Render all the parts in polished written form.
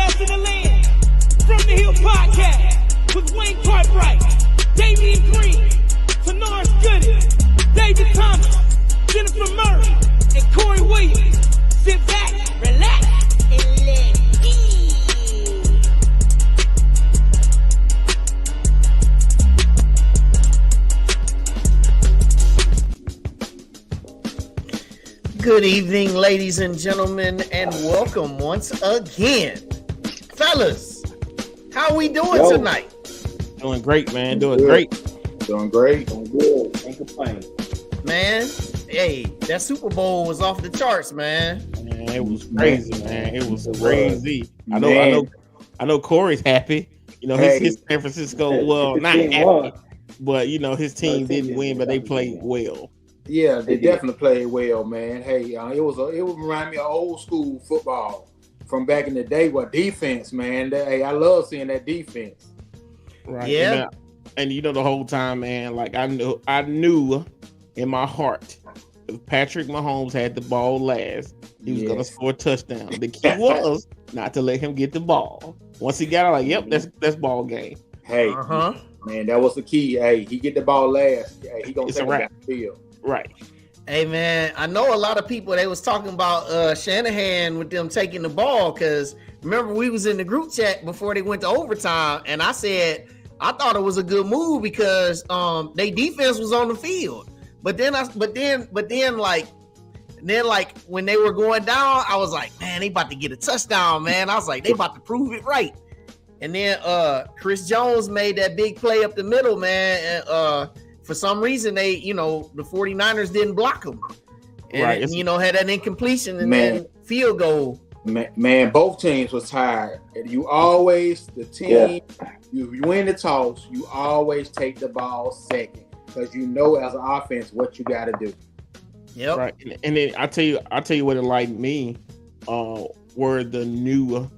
best in the land. From the Hill Podcast with Wayne Cartwright, Damian Green, Tanaris Gooding, David Thomas, Jennifer Murray, and Corey Williams. Sit back, relax, and let Good evening, ladies and gentlemen, and welcome once again. Fellas, how we doing tonight? Doing great, man. Doing great. Doing great. Doing good. Ain't complaining. Man, hey, that Super Bowl was off the charts, man. Man, it was crazy, man. It was crazy. I know Corey's happy. You know, his San Francisco, well, not happy, but you know, his team didn't win, but they played well. Yeah, they definitely played well, man. Hey, it would remind me of old school football from back in the day. What defense, man? Hey, I love seeing that defense. Right. Yeah. And you know, the whole time, man, like I knew in my heart, if Patrick Mahomes had the ball last, he was gonna score a touchdown. The key was not to let him get the ball. Once he got it, like, yep, that's ball game. Hey, man, that was the key. Hey, he get the ball last. Hey, he gonna take it down the field. Right. Hey, man, I know a lot of people, they was talking about Shanahan with them taking the ball, because remember we was in the group chat before they went to overtime, and I said I thought it was a good move because their defense was on the field. But then when they were going down, I was like, man, they about to get a touchdown, man. I was like, they about to prove it right. And then Chris Jones made that big play up the middle, man, and for some reason, the 49ers didn't block him. And, right. Had that incompletion and then field goal. Man, both teams was tired. You always, you win the toss, you always take the ball second because you know as an offense what you got to do. Yep. Right. And then I tell you what it like me were the new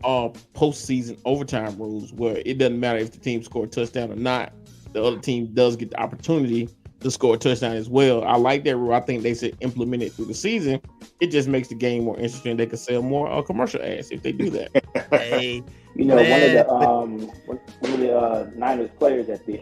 postseason overtime rules where it doesn't matter if the team scored a touchdown or not. The other team does get the opportunity to score a touchdown as well. I like that rule. I think they should implement it through the season. It just makes the game more interesting. They could sell more commercial ads if they do that. Hey, one of the Niners players at the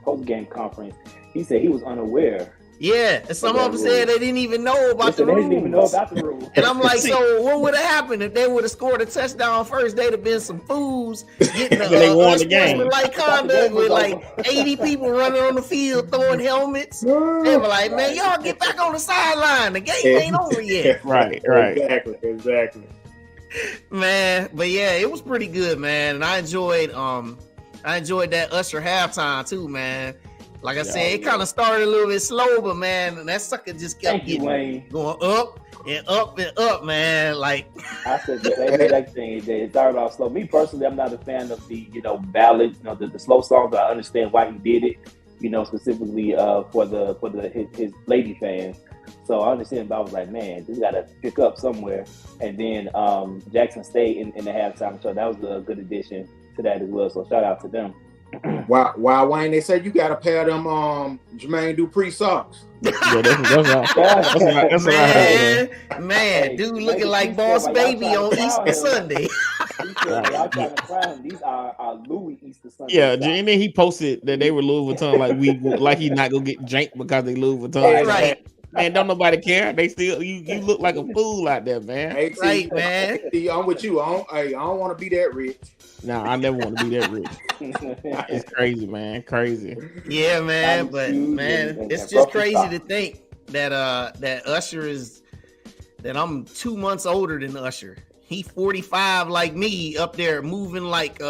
post game conference, he said he was unaware. Yeah, and some of them said they didn't even know about the rules. They didn't even know about the rules. And I'm like, so what would have happened if they would have scored a touchdown first? They'd have been some fools getting they won the game. Like conduct with like 80 people running on the field throwing helmets. They were like, man, y'all get back on the sideline. The game ain't over yet. Right. Exactly. Man, but yeah, it was pretty good, man. And I enjoyed that Usher halftime too, man. Like I said, it kind of started a little bit slow, but man, that sucker just kept going up and up and up, man. Like I said, the same exact thing. It started off slow. Me personally, I'm not a fan of the ballads, the slow songs. But I understand why he did it, specifically for his lady fans. So I understand. But I was like, man, this got to pick up somewhere. And then Jackson stayed in the halftime show. That was a good addition to that as well. So shout out to them. Why Wayne? They said you got to pair them Jermaine Dupri socks. Yeah, that's what I heard. Man, dude looking like Boss Baby on Easter Sunday. Y'all trying to clown. These are Louis Easter Sunday. Yeah, and then he posted that they were Louis Vuitton, like he's not gonna get janked because they Louis Vuitton. Right. Man, don't nobody care. They still you look like a fool out there, man. Hey, right, man. I'm with you. I don't want to be that rich. No, I never want to be that rich. It's crazy, man. Crazy. Yeah, man. But man, it's just crazy to think that Usher that I'm 2 months older than Usher. He 45 like me, up there moving like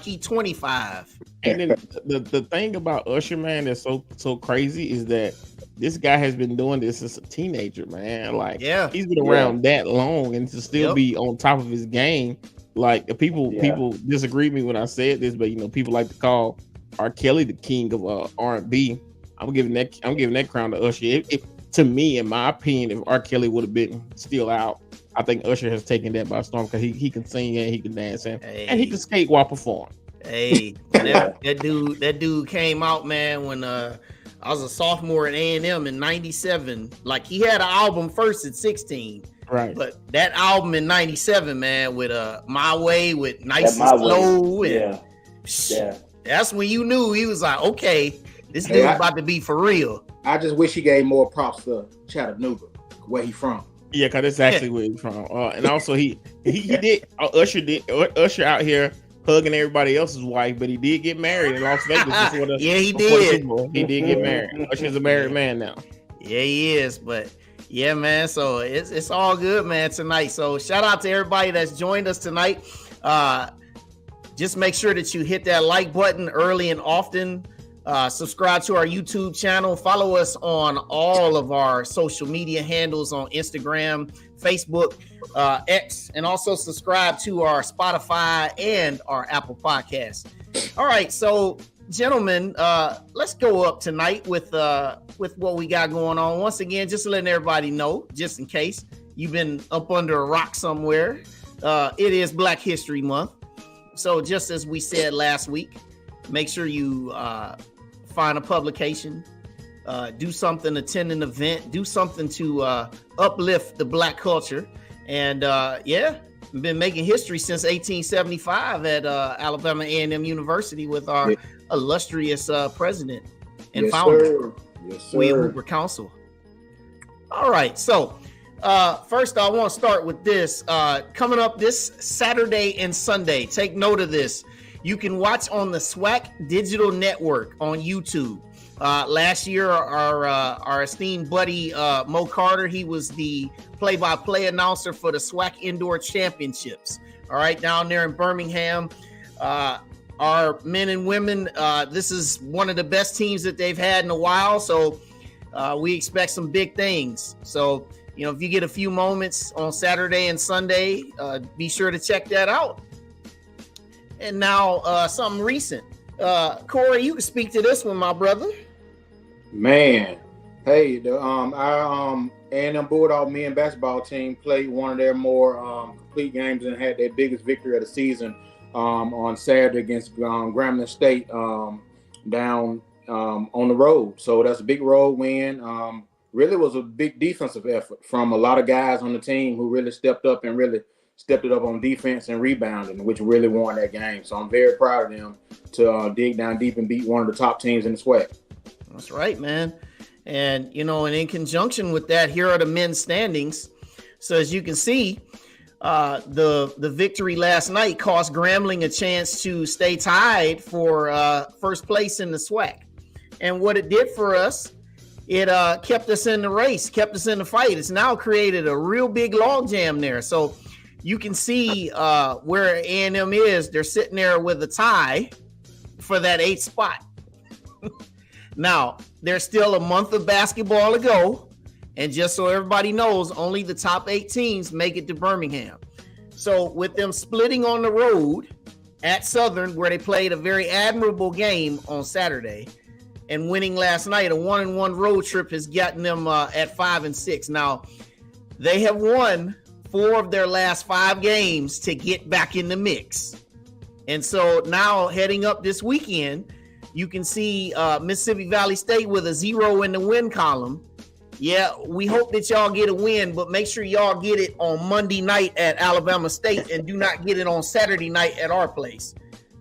he 25. And then the thing about Usher, man, that's so crazy is that this guy has been doing this since a teenager, man. Like, he's been around that long, and to still be on top of his game. Like, people disagree with me when I said this, but people like to call R. Kelly the king of R&B. I'm giving that crown to Usher. If to me, in my opinion, if R. Kelly would have been still out, I think Usher has taken that by storm because he can sing and he can dance and he can skate while performing. Hey, that dude came out, man, when I was a sophomore at A&M in 97. Like, he had an album first at 16. Right. But that album in 97, man, with My Way, with Nice and Slow. And, that's when you knew he was like, okay, this dude's about to be for real. I just wish he gave more props to Chattanooga, where he from. Yeah, because that's actually where he's from. And also, he did Usher out here hugging everybody else's wife, but he did get married in Las Vegas. He did. He did get married. Usher's a married man now. Yeah, he is. But yeah, man. So it's all good, man, tonight. So shout out to everybody that's joined us tonight. Just make sure that you hit that like button early and often. Subscribe to our YouTube channel. Follow us on all of our social media handles on Instagram, Facebook, X, and also subscribe to our Spotify and our Apple Podcasts. All right, so gentlemen, let's go up tonight with what we got going on. Once again, just letting everybody know, just in case you've been up under a rock somewhere, it is Black History Month. So just as we said last week, make sure you find a publication, do something, attend an event, do something to uplift the Black culture. And been making history since 1875 at Alabama A&M University with our illustrious president and founder, William Hoover Council. All right, so first I want to start with this. Coming up this Saturday and Sunday, take note of this. You can watch on the SWAC Digital Network on YouTube. Last year, our esteemed buddy Mo Carter, he was the play-by-play announcer for the SWAC Indoor Championships. All right, down there in Birmingham. Our men and women, this is one of the best teams that they've had in a while. So we expect some big things. So, if you get a few moments on Saturday and Sunday, be sure to check that out. And now something recent. Corey, you can speak to this one, my brother. Man, hey, our A&M Bulldog men basketball team played one of their more complete games and had their biggest victory of the season on Saturday against Grambling State down on the road. So that's a big road win. Really was a big defensive effort from a lot of guys on the team who really stepped up it up on defense and rebounding, which really won that game. So I'm very proud of them to dig down deep and beat one of the top teams in the SWAC. That's right, man. And, and in conjunction with that, here are the men's standings. So as you can see, the victory last night cost Grambling a chance to stay tied for first place in the SWAC. And what it did for us, it kept us in the race, kept us in the fight. It's now created a real big logjam there. So you can see where A&M is. They're sitting there with a tie for that 8th spot. Now, there's still a month of basketball to go. And just so everybody knows, only the top 8 teams make it to Birmingham. So with them splitting on the road at Southern, where they played a very admirable game on Saturday, and winning last night, a 1-1 road trip has gotten them at 5-6. Now, they have won 4 of their last 5 games to get back in the mix. And so now heading up this weekend, you can see Mississippi Valley State with a 0 in the win column. Yeah, we hope that y'all get a win, but make sure y'all get it on Monday night at Alabama State and do not get it on Saturday night at our place.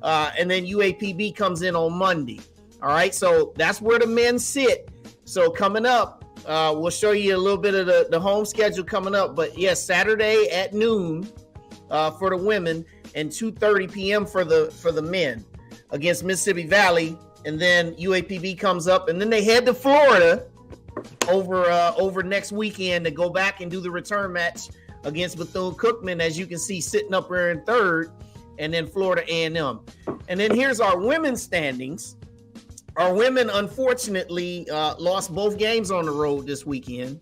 And then UAPB comes in on Monday. All right, so that's where the men sit. So coming up, we'll show you a little bit of the home schedule coming up. But yes, Saturday at noon for the women and 2:30 p.m. for the men against Mississippi Valley. And then UAPB comes up, and then they head to Florida over next weekend to go back and do the return match against Bethune-Cookman, as you can see sitting up there in 3rd, and then Florida A&M. And then here's our women's standings. Our women, unfortunately, lost both games on the road this weekend.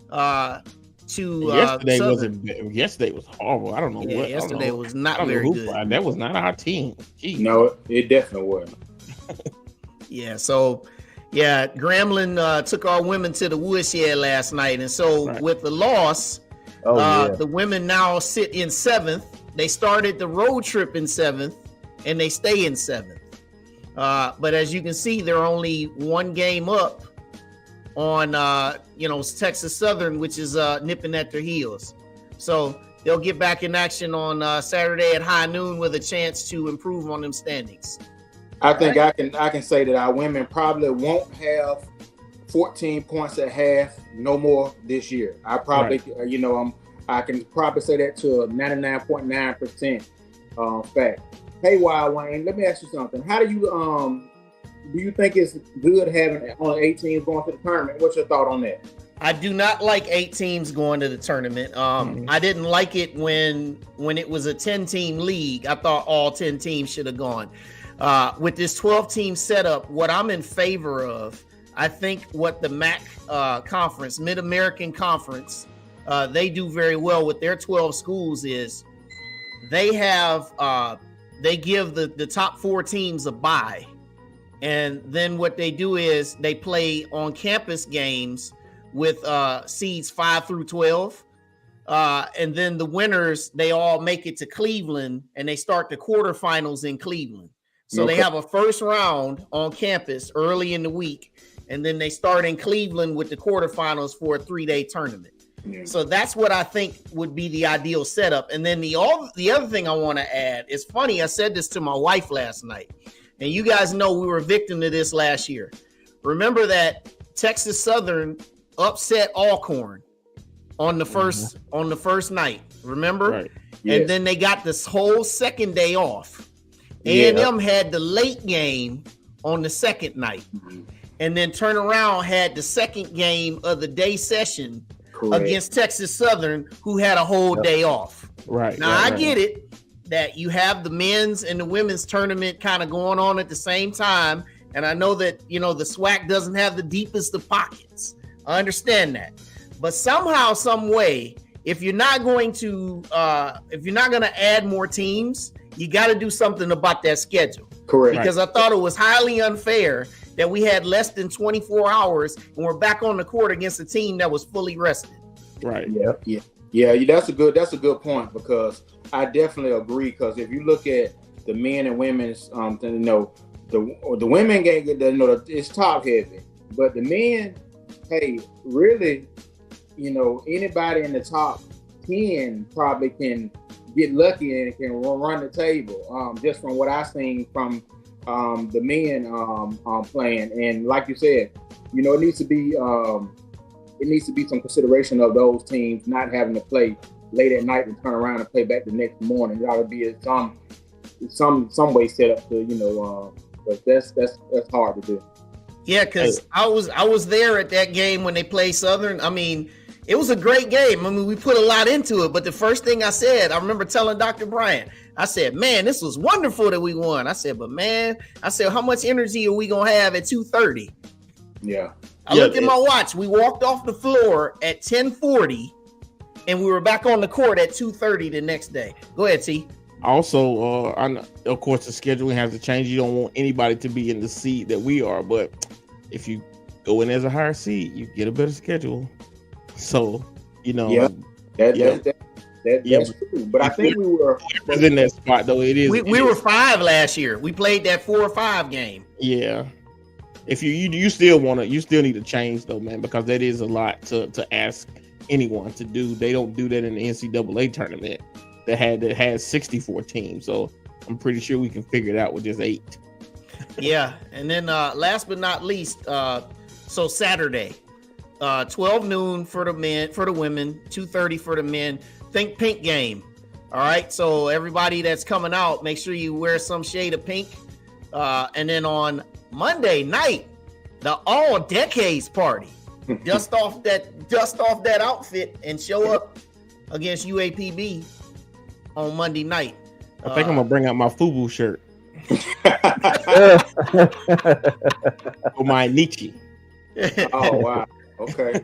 Yesterday was horrible. I don't know what. Yesterday was not very good. That was not our team. Jeez. No, it definitely wasn't. Grambling took our women to the woodshed last night, and so with the loss, the women now sit in 7th. They started the road trip in 7th, and they stay in 7th. But as you can see, they're only one game up on Texas Southern, which is nipping at their heels. So they'll get back in action on Saturday at high noon with a chance to improve on them standings. I think I can say that our women probably won't have 14 points at half no more this year. I probably I can probably say that to a 99.9% fact. Hey, Wild Wayne, let me ask you something. How do you think it's good having only 8 teams going to the tournament? What's your thought on that? I do not like 8 teams going to the tournament. I didn't like it when it was a 10-team league. I thought all 10 teams should have gone. With this 12-team setup, what I'm in favor of, I think what the MAC conference, Mid-American Conference, they do very well with their 12 schools is they have they give the top 4 teams a bye. And then what they do is they play on campus games with seeds 5 through 12. And then the winners, they all make it to Cleveland and they start the quarterfinals in Cleveland. So they have a first round on campus early in the week, and then they start in Cleveland with the quarterfinals for a 3-day tournament. Yeah. So that's what I think would be the ideal setup. And then the other thing I want to add, it's funny, I said this to my wife last night, and you guys know we were a victim to this last year. Remember that Texas Southern upset Alcorn on the first night, remember? Right. Yes. And then they got this whole second day off. A&M had the late game on the second night, and then turn around had the second game of the day session against Texas Southern, who had a whole day off. Right. Now, I get it that you have the men's and the women's tournament kind of going on at the same time, and I know that, the SWAC doesn't have the deepest of pockets. I understand that. But somehow, some way, if you're not going to add more teams, you got to do something about that schedule. Correct. Because I thought it was highly unfair that we had less than 24 hours and we're back on the court against a team that was fully rested. Right. Yeah. That's a good point, because I definitely agree. Because if you look at the men and women's, the women game, it's top heavy, but the men, hey, really, anybody in the top 10 probably can get lucky and can run the table. Just from what I've seen from the men playing, and like you said, it needs to be some consideration of those teams not having to play late at night and turn around and play back the next morning. It ought to be some way set up to but that's hard to do. Yeah, because I was there at that game when they played Southern. I mean, it was a great game. I mean, we put a lot into it, but the first thing I said, I remember telling Dr. Bryant, I said, man, this was wonderful that we won. I said, but man, how much energy are we going to have at 2:30? Yeah. I looked at my watch. We walked off the floor at 10:40 and we were back on the court at 2:30 the next day. Go ahead, T. Also, of course, the scheduling has to change. You don't want anybody to be in the seed that we are, but if you go in as a higher seed, you get a better schedule. So, that's true. But I think we were in that spot, though. It is. We were 5 last year. We played that 4 or 5 game. Yeah. If you still need to change though, man, because that is a lot to ask anyone to do. They don't do that in the NCAA tournament that had 64 teams. So I'm pretty sure we can figure it out with just 8. Yeah, and then last but not least, so Saturday. 12 noon for the women, 2:30 for the men. Think pink game. All right. So everybody that's coming out, make sure you wear some shade of pink. And then on Monday night, the all decades party. Dust off that outfit and show up against UAPB on Monday night. I think I'm gonna bring out my FUBU shirt. Or my Nietzsche. Oh wow. Okay.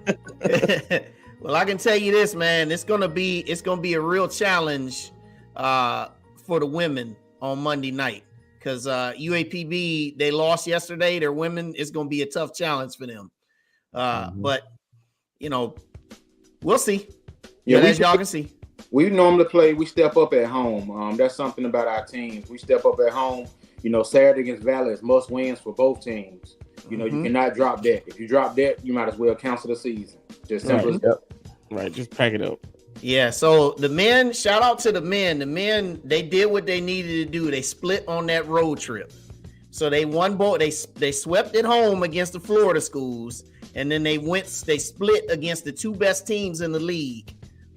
Well, I can tell you this, man. It's gonna be a real challenge for the women on Monday night, because UAPB, they lost yesterday. Their women, it's gonna be a tough challenge for them. But we'll see. Yeah, as y'all can see, we normally play. We step up at home. That's something about our teams. We step up at home, Saturday against Valley is must wins for both teams. You cannot drop that. If you drop that, you might as well cancel the season. Just simple as that. Right, just pack it up. Yeah, so the men, shout out to the men. The men, they did what they needed to do. They split on that road trip. So they won both. They swept at home against the Florida schools, and then they split against the two best teams in the league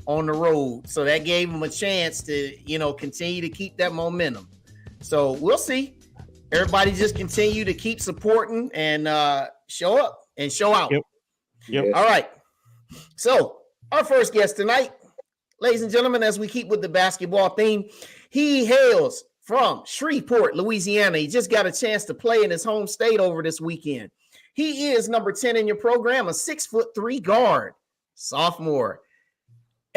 on the road. So that gave them a chance to, continue to keep that momentum. So we'll see. Everybody just continue to keep supporting and show up and show out. Yep. All right. So our first guest tonight, ladies and gentlemen, as we keep with the basketball theme, he hails from Shreveport, Louisiana. He just got a chance to play in his home state over this weekend. He is number 10 in your program, a 6'3" guard, sophomore.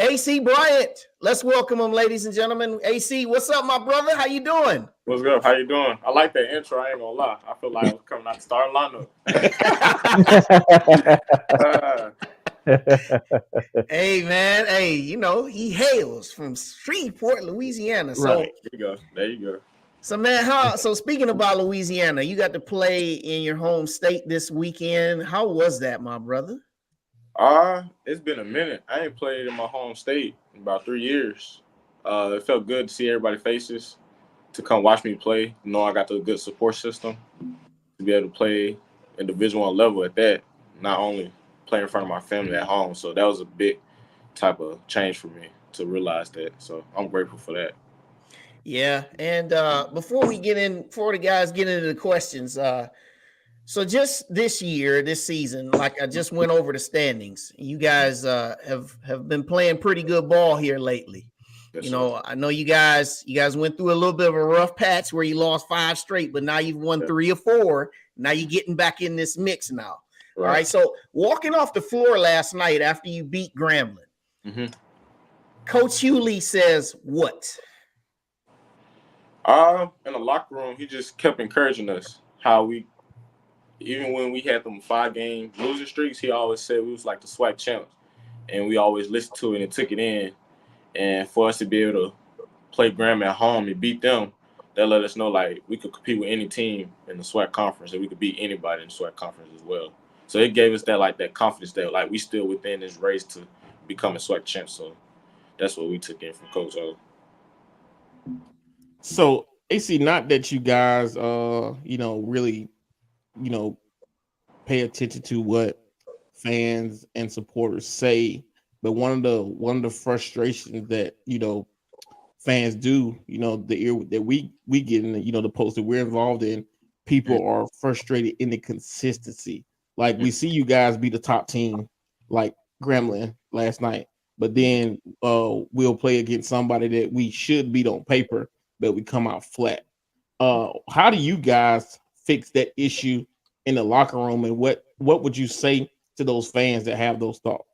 AC Bryant. Let's welcome him, ladies and gentlemen. AC, what's up, my brother? How you doing? What's good? How you doing? I like that intro. I ain't gonna lie. I feel like I was coming out the starting lineup. Hey, man. Hey, he hails from Shreveport, Louisiana. So right. There you go. So, man, so speaking about Louisiana, you got to play in your home state this weekend. How was that, my brother? It's been a minute. I ain't played in my home state in about 3 years. It felt good to see everybody's faces, to come watch me play. I got the good support system to be able to play in Division I level at that, not only play in front of my family at home. So that was a big type of change for me to realize that. So I'm grateful for that. Yeah, and before the guys get into the questions, so just this season, like I just went over the standings. You guys have been playing pretty good ball here lately. Yes, I know you guys went through a little bit of a rough patch where you lost 5 straight, but now you've won 3 or 4. Now you're getting back in this mix now. Right. All right. So walking off the floor last night after you beat Grambling, Coach Hewley says what? In the locker room, he just kept encouraging us how even when we had them 5-game losing streaks, he always said we was like the SWAC champs, and we always listened to it and took it in. And for us to be able to play Graham at home and beat them, that let us know like we could compete with any team in the SWAC conference, and we could beat anybody in the SWAC conference as well. So it gave us that confidence that like we still within this race to become a SWAC champ. So that's what we took in from Coach O. So AC, not that you guys really pay attention to what fans and supporters say, but one of the frustrations that fans do, the ear that we get in the post that we're involved in, people are frustrated in the consistency. Like we see you guys be the top team like Gremlin last night, but then we'll play against somebody that we should beat on paper, but we come out flat. How do you guys fix that issue in the locker room, and what would you say to those fans that have those thoughts?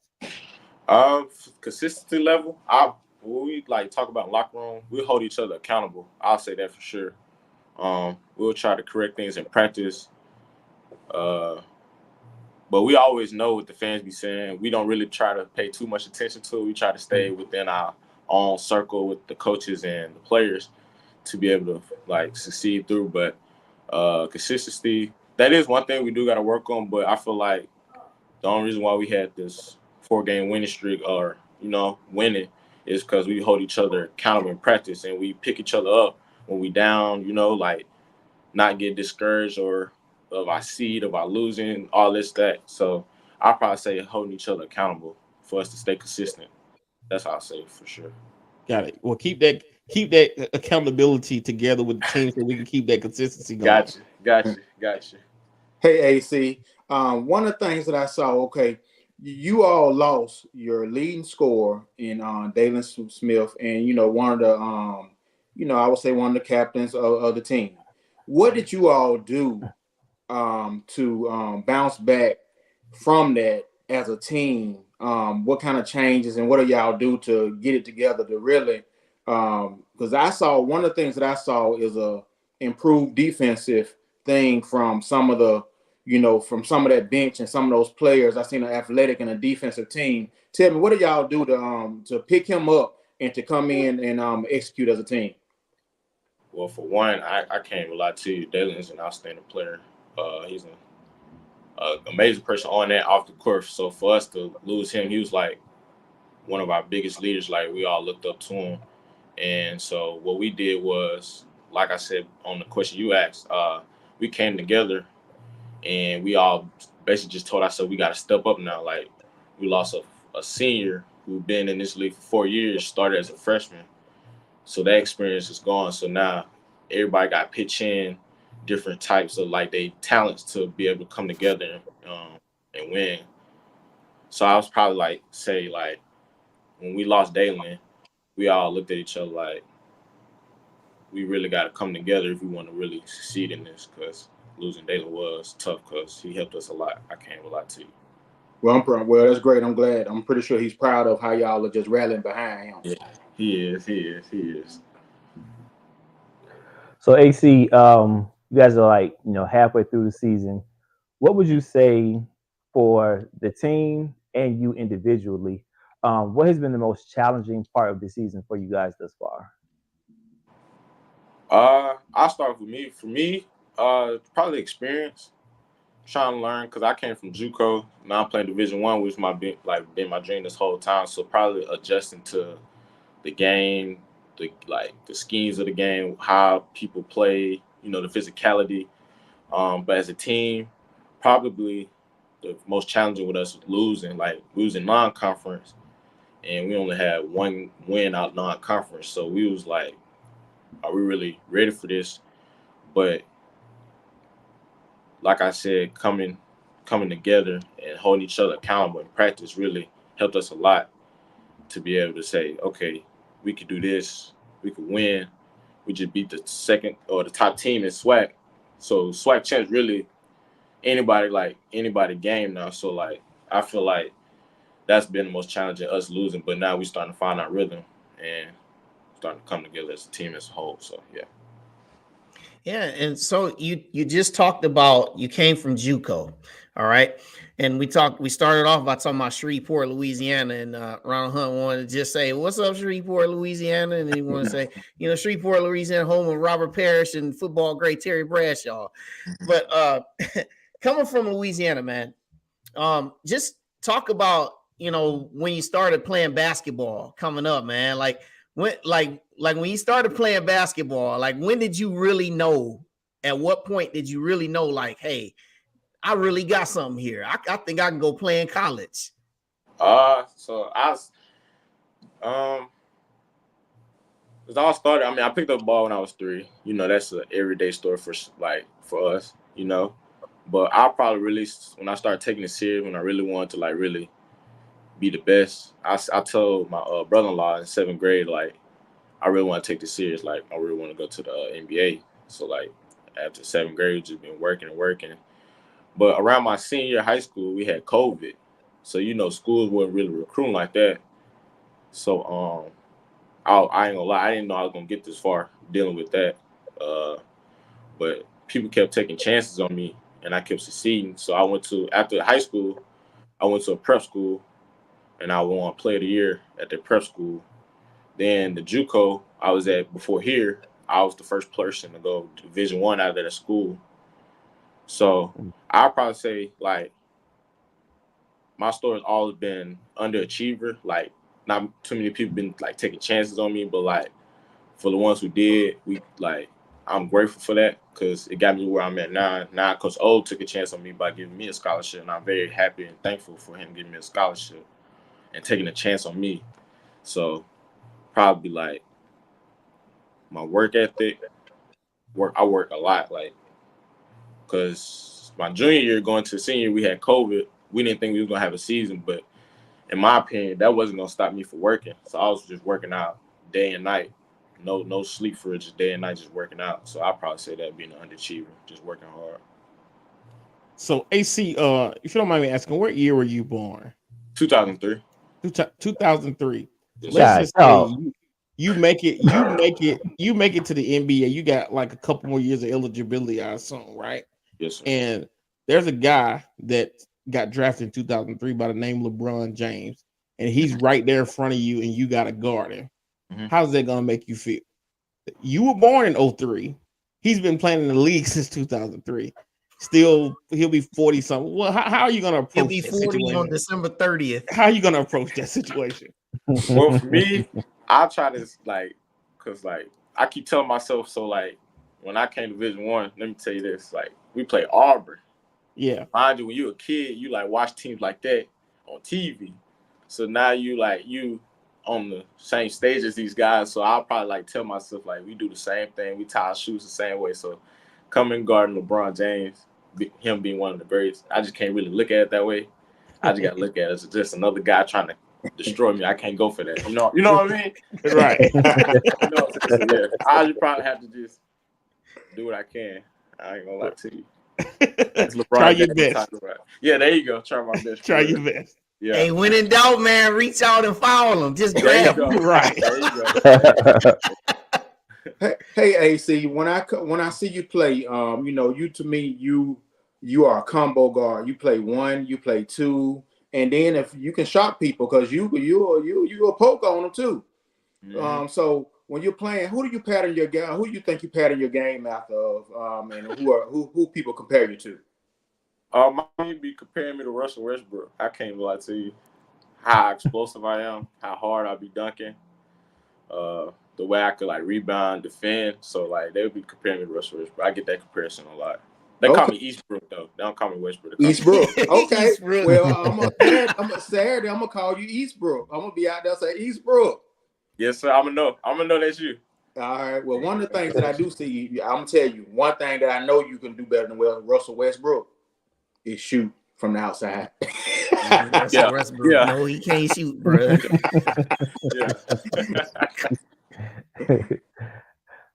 Consistency level, when we like talk about locker room, we hold each other accountable. I'll say that for sure. We'll try to correct things in practice. But we always know what the fans be saying. We don't really try to pay too much attention to it. We try to stay within our own circle with the coaches and the players to be able to like succeed through. But consistency, that is one thing we do got to work on. But I feel like the only reason why we had this 4-game winning streak or, winning is because we hold each other accountable in practice and we pick each other up when we down, like not get discouraged or of our seed, of our losing, all this, that. So I'll probably say holding each other accountable for us to stay consistent. That's how I say it for sure. Got it. Well, keep that accountability together with the team so we can keep that consistency going. Gotcha. Hey, AC. One of the things that I saw, you all lost your leading scorer in Dalen Smith, and one of the I would say one of the captains of the team. What did you all do to bounce back from that as a team? What kind of changes and what do y'all do to get it together to really? Because I saw one of the things that I saw is a improved defensive thing from some of the. From some of that bench and some of those players. I seen an athletic and a defensive team. Tell me, what do y'all do to pick him up and to come in and execute as a team? Well, for one, I can't even lie to you. Dalen's an outstanding player. He's an amazing person on and off the court. So for us to lose him, he was like one of our biggest leaders. Like we all looked up to him. And so what we did was, like I said on the question you asked, we came together and we all basically just told ourselves we got to step up now. Like we lost a senior who'd been in this league for 4 years, started as a freshman. So that experience is gone. So now everybody got pitch in different types of like they talents to be able to come together and win. So I was probably like when we lost Dalen, we all looked at each other like we really got to come together if we want to really succeed in this, because losing Dalen was tough because he helped us a lot. I can't even lie to you. Well, that's great. I'm glad. I'm pretty sure he's proud of how y'all are just rallying behind him. Yeah, he is. So AC, you guys are like, halfway through the season. What would you say for the team and you individually? What has been the most challenging part of the season for you guys thus far? I'll start with me. For me, probably experience. Trying to learn, because I came from JUCO. Now I'm playing Division I, which been my dream this whole time. So probably adjusting to the game, the schemes of the game, how people play, the physicality. But as a team, probably the most challenging with us was losing non-conference, and we only had one win out non-conference. So we was like, are we really ready for this? But like I said, coming together and holding each other accountable in practice really helped us a lot to be able to say, okay, we could do this, we could win. We just beat the second or the top team in SWAC. So SWAC champs really anybody game now. So I feel like that's been the most challenging, us losing, but now we starting to find our rhythm and starting to come together as a team as a whole. So yeah. Yeah, and so you just talked about you came from JUCO, all right, and we started off by talking about Shreveport, Louisiana, and Ron Hunt wanted to just say, "What's up, Shreveport, Louisiana?" And he wanted to say, Shreveport, Louisiana, home of Robert Parrish and football great Terry Bradshaw. But coming from Louisiana, man, just talk about when you started playing basketball coming up, man, when you started playing basketball, when did you really know? At what point did you really know, hey, I really got something here. I think I can go play in college. So I was, it all started. I picked up the ball when I was 3. That's an everyday story for us. But I probably really, when I started taking it serious, when I really wanted to really be the best, I told my brother-in-law in 7th grade, I really want to take this serious. I really want to go to the NBA. So after 7th grade, we've just been working and working. But around my senior year of high school, we had COVID. So, schools weren't really recruiting like that. So I ain't gonna lie, I didn't know I was gonna get this far dealing with that. But people kept taking chances on me and I kept succeeding. So after high school, I went to a prep school and I won Player of the Year at the prep school. Then the JUCO I was at before here, I was the first person to go to Division I out of that school. So I'll probably say my story's always been underachiever. Not too many people been taking chances on me, but for the ones who did, I'm grateful for that because it got me where I'm at now. Now Coach O took a chance on me by giving me a scholarship, and I'm very happy and thankful for him giving me a scholarship and taking a chance on me. So probably my work ethic. I work a lot, because my junior year going to senior, we had COVID. We didn't think we was gonna have a season, but in my opinion, that wasn't gonna stop me from working. So I was just working out day and night, no sleep for it, just day and night, just working out. So I'd probably say that being an underachiever, just working hard. So AC, if you don't mind me asking, what year were you born? 2003. 2003. Yes, Let's just say you make it to the NBA. You got a couple more years of eligibility, I assume, right? Yes, sir. And there's a guy that got drafted in 2003 by the name LeBron James, and he's right there in front of you, and you got to guard him. Mm-hmm. How's that gonna make you feel? You were born in 03. He's been playing in the league since 2003. Still, he'll be 40 something. Well, how are you going to approach He'll be that 40 situation? on December 30th. How are you going to approach that situation? Well, for me, I'll try to because I keep telling myself, so when I came to Division One, let me tell you this, we play Auburn. Yeah. Mind you, when you a kid, you watch teams like that on TV. So now you on the same stage as these guys. So I'll probably tell myself we do the same thing. We tie our shoes the same way. So coming guarding LeBron James, him being one of the greatest, I just can't really look at it that way. I just got to look at it as just another guy trying to destroy me. I can't go for that. You know what I mean? Right. So yeah, I just probably have to just do what I can. I ain't gonna lie to you. Try your best. Yeah, there you go. Try my best. Try your best. Yeah. Hey, when in doubt, man, reach out and foul him. Just grab him. Right. There you go. Hey, AC, when I see you play, you to me, you are a combo guard. You play one, you play two, and then if you can shot people because you a poke on them too. Mm-hmm. So when you're playing, who do you pattern your game? Who do you think you pattern your game after of? And who people compare you to? Might be comparing me to Russell Westbrook. I can't lie to you. How explosive I am, how hard I be dunking, the way I could rebound, defend. So they would be comparing me to Russell Westbrook. I get that comparison a lot. They call me Eastbrook though. They don't call me Westbrook. Eastbrook. Okay. Eastbrook. Well, Saturday I'm gonna call you Eastbrook. I'm gonna be out there say Eastbrook. Yes, sir. I'm gonna know that's you. All right. Well, one of the things that I do see, I'm gonna tell you, one thing that I know you can do better than Russell Westbrook is shoot from the outside. Russell Westbrook. Yeah. No, he can't shoot, bro.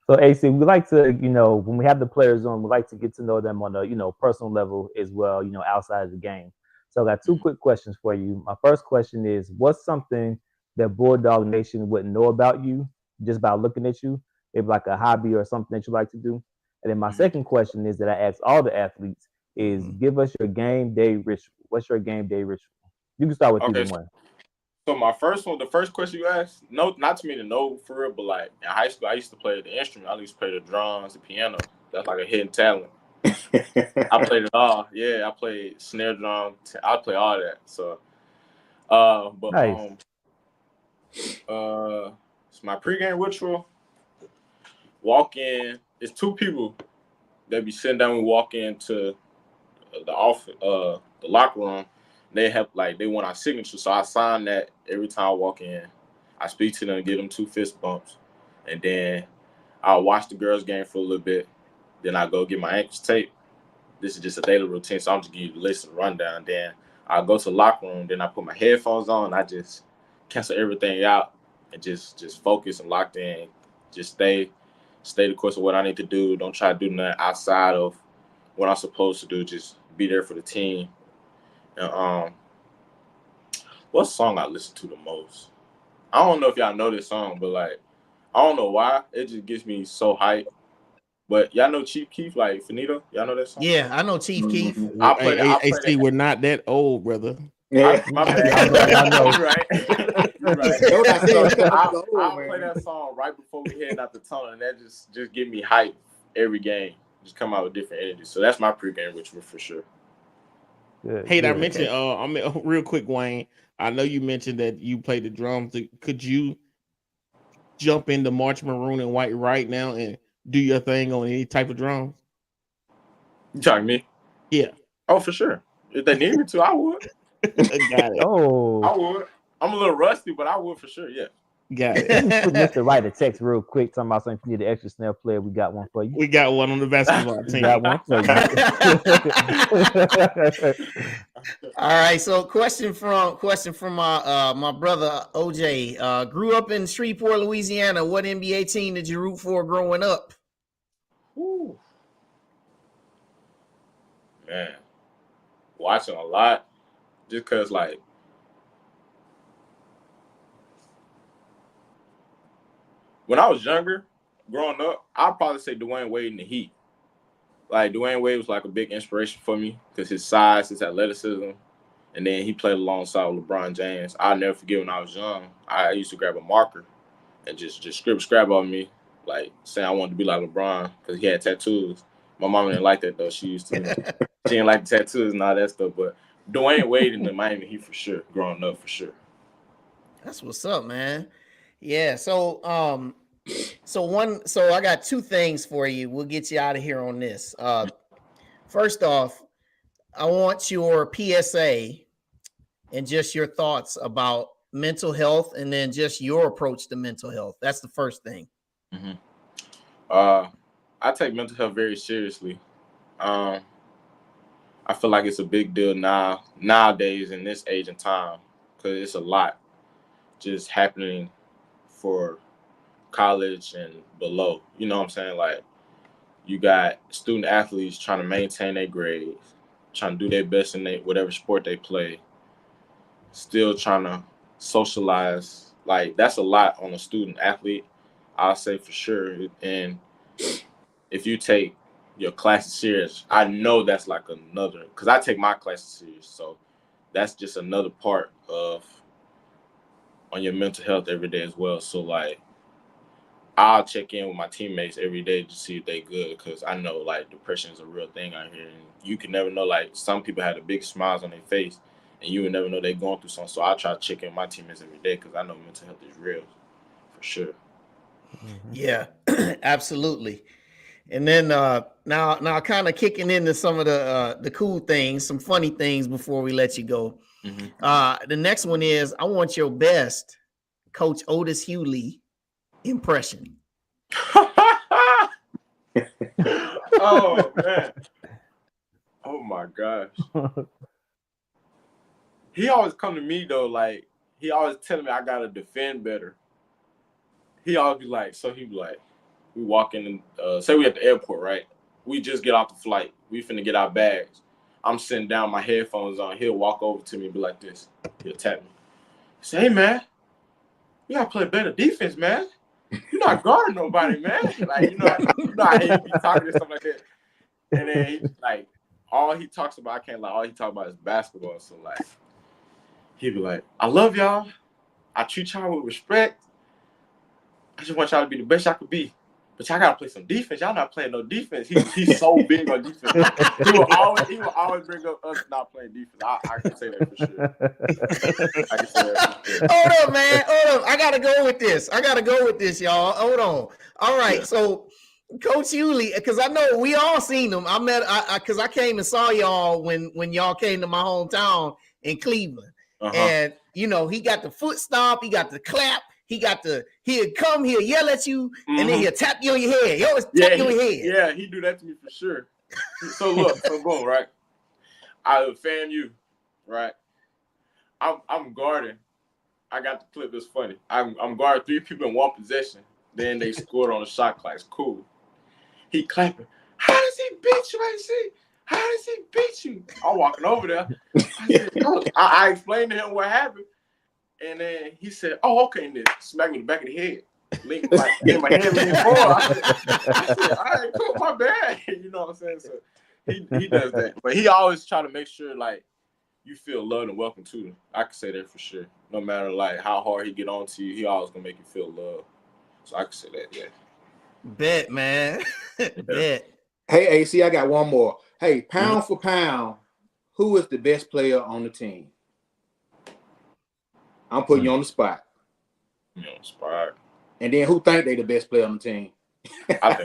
So AC, we like to, when we have the players on, we like to get to know them on a, personal level as well, outside of the game. So I got two quick questions for you. My first question is, what's something that Bulldog Nation wouldn't know about you just by looking at you? Maybe a hobby or something that you like to do. And then my second question is that I ask all the athletes is give us your game day ritual. What's your game day ritual? You can start with either one. So the first question you asked, no, not to me to know for real, but in high school, I used to play the instrument. I used to play the drums, the piano. That's a hidden talent. I played it all. Yeah, I played snare drum. I play all that. So, but nice. It's my pregame ritual. Walk in. It's two people that be sitting down. We walk into the office, the locker room. They have they want our signature, so I sign that every time I walk in. I speak to them, give them 2 fist bumps, and then I'll watch the girls' game for a little bit. Then I go get my ankles taped. This is just a daily routine, so I'm just giving you the list and rundown. Then I'll go to the locker room. Then I put my headphones on. I just cancel everything out and just focus and locked in. Just stay the course of what I need to do. Don't try to do nothing outside of what I'm supposed to do. Just be there for the team. And what song I listen to the most? I don't know if y'all know this song, but I don't know why. It just gets me so hyped. But y'all know Chief Keef, Finito? Y'all know that song? Yeah, I know Chief Keef. I play that. We're not that old, brother. Yeah, my bad. I know. Right. I'll play that song right before we head out the tunnel, and that just get me hyped every game. Just come out with different energy. So that's my pregame ritual for sure. Hey, I mentioned real quick, Wayne. I know you mentioned that you play the drums. Could you jump into March Maroon and White right now and do your thing on any type of drums? You talking to me? Yeah. Oh, for sure. If they need me to, I would. Got it. Oh, I would. I'm a little rusty, but I would for sure. Yeah. Got it. Mr. Write a text real quick talking about something. If you need an extra snare player, we got one for you. We got one on the basketball team. Got one for you. All right. So question from my brother OJ. Grew up in Shreveport, Louisiana. What NBA team did you root for growing up? Ooh. Man, watching a lot, just cause when I was younger, growing up, I'd probably say Dwayne Wade in the Heat. Dwayne Wade was a big inspiration for me because his size, his athleticism, and then he played alongside LeBron James. I'll never forget when I was young, I used to grab a marker and just scribble on me like saying I wanted to be like LeBron because he had tattoos. My mama didn't like that though. She didn't like the tattoos and all that stuff. But Dwayne Wade in the Miami Heat for sure, growing up for sure. That's what's up, man. Yeah. So I got two things for you. We'll get you out of here on this. First off, I want your PSA and just your thoughts about mental health, and then just your approach to mental health. That's the first thing. Mm-hmm. I take mental health very seriously. I feel like it's a big deal nowadays in this age and time because it's a lot just happening for college and below. You know what I'm saying? Like, you got student athletes trying to maintain their grades, trying to do their best in whatever sport they play, still trying to socialize. Like, that's a lot on a student athlete, I'll say for sure. And if you take your classes serious, I know that's like another, because I take my classes serious, so that's just another part of on your mental health every day as well. So like, I'll check in with my teammates every day to see if they good, because I know like depression is a real thing out here, and you can never know. Like, some people have the big smiles on their face, and you would never know they're going through something. So I try to check in with my teammates every day because I know mental health is real, for sure. Yeah, absolutely. And then now kind of kicking into some of the cool things, some funny things before we let you go. Mm-hmm. The next one is, I want your best Coach Otis Hughley impression. Oh man. Oh my gosh. He always come to me though, like he always telling me I gotta defend better. He always be like, we walk in and say we at the airport, right? We just get off the flight. We finna get our bags. I'm sitting down, my headphones on. He'll walk over to me and be like this. He'll tap me. Say, hey man, you gotta play better defense, man. You're not guarding nobody, man. Like, you know I hate be talking to stuff like that. And then all he talks about, I can't lie, all he talks about is basketball. So like, he'd be like, I love y'all. I treat y'all with respect. I just want y'all to be the best y'all could be. But y'all gotta play some defense. Y'all not playing no defense. He's so big on defense. He will always bring up us not playing defense. I can say that for sure. I can say that for sure. Hold up, man. Hold up. I gotta go with this, y'all. Hold on. All right. So Coach Hughley, because I know we all seen him. Because I came and saw y'all when y'all came to my hometown in Cleveland. Uh-huh. And he got the foot stomp, he got the clap. He'll come, he'll yell at you, and then he'll tap you on your head. He always tap you on your head. Yeah, he do that to me for sure. So boom, right? I fan you, right? I'm guarding. I got the clip that's funny. I'm guarding 3 people in one possession. Then they scored on the shot clock. It's cool. He clapping. How does he beat you, AC? How does he beat you? I'm walking over there. I explained to him what happened. And then he said, "Oh, okay," and then smacked me in the back of the head. My head leaning forward. I said, "All right, cool, my bad." You know what I'm saying? So he does that. But he always try to make sure, like, you feel loved and welcome too. I can say that for sure. No matter, like, how hard he get on to you, he always going to make you feel loved. So I can say that, yeah. Bet, man. Bet. Hey, AC, I got one more. Hey, pound for pound, who is the best player on the team? I'm putting you on the spot. And then who think they the best player on the team? I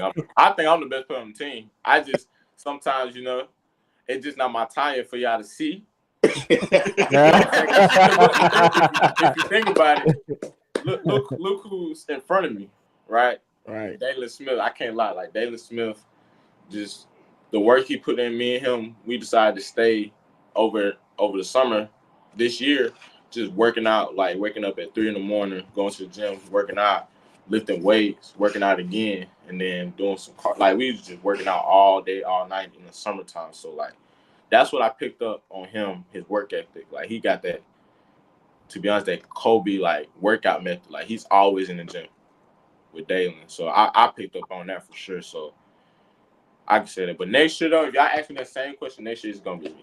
think I'm the best player on the team. I just sometimes, it's just not my time for y'all to see. If you think about it, look who's in front of me, right? Right. Dalen Smith. I can't lie. Like, Dalen Smith, just the work he put in, me and him, we decided to stay over the summer this year. Just working out, like waking up at 3 a.m, going to the gym, working out, lifting weights, working out again, and then doing some like we was just working out all day, all night in the summertime. So like, that's what I picked up on him, his work ethic. Like, he got that, to be honest, that Kobe like workout method. Like, he's always in the gym with Dalen. So I picked up on that for sure. So I can say that. But next year though, if y'all ask me that same question, next year it's gonna be me.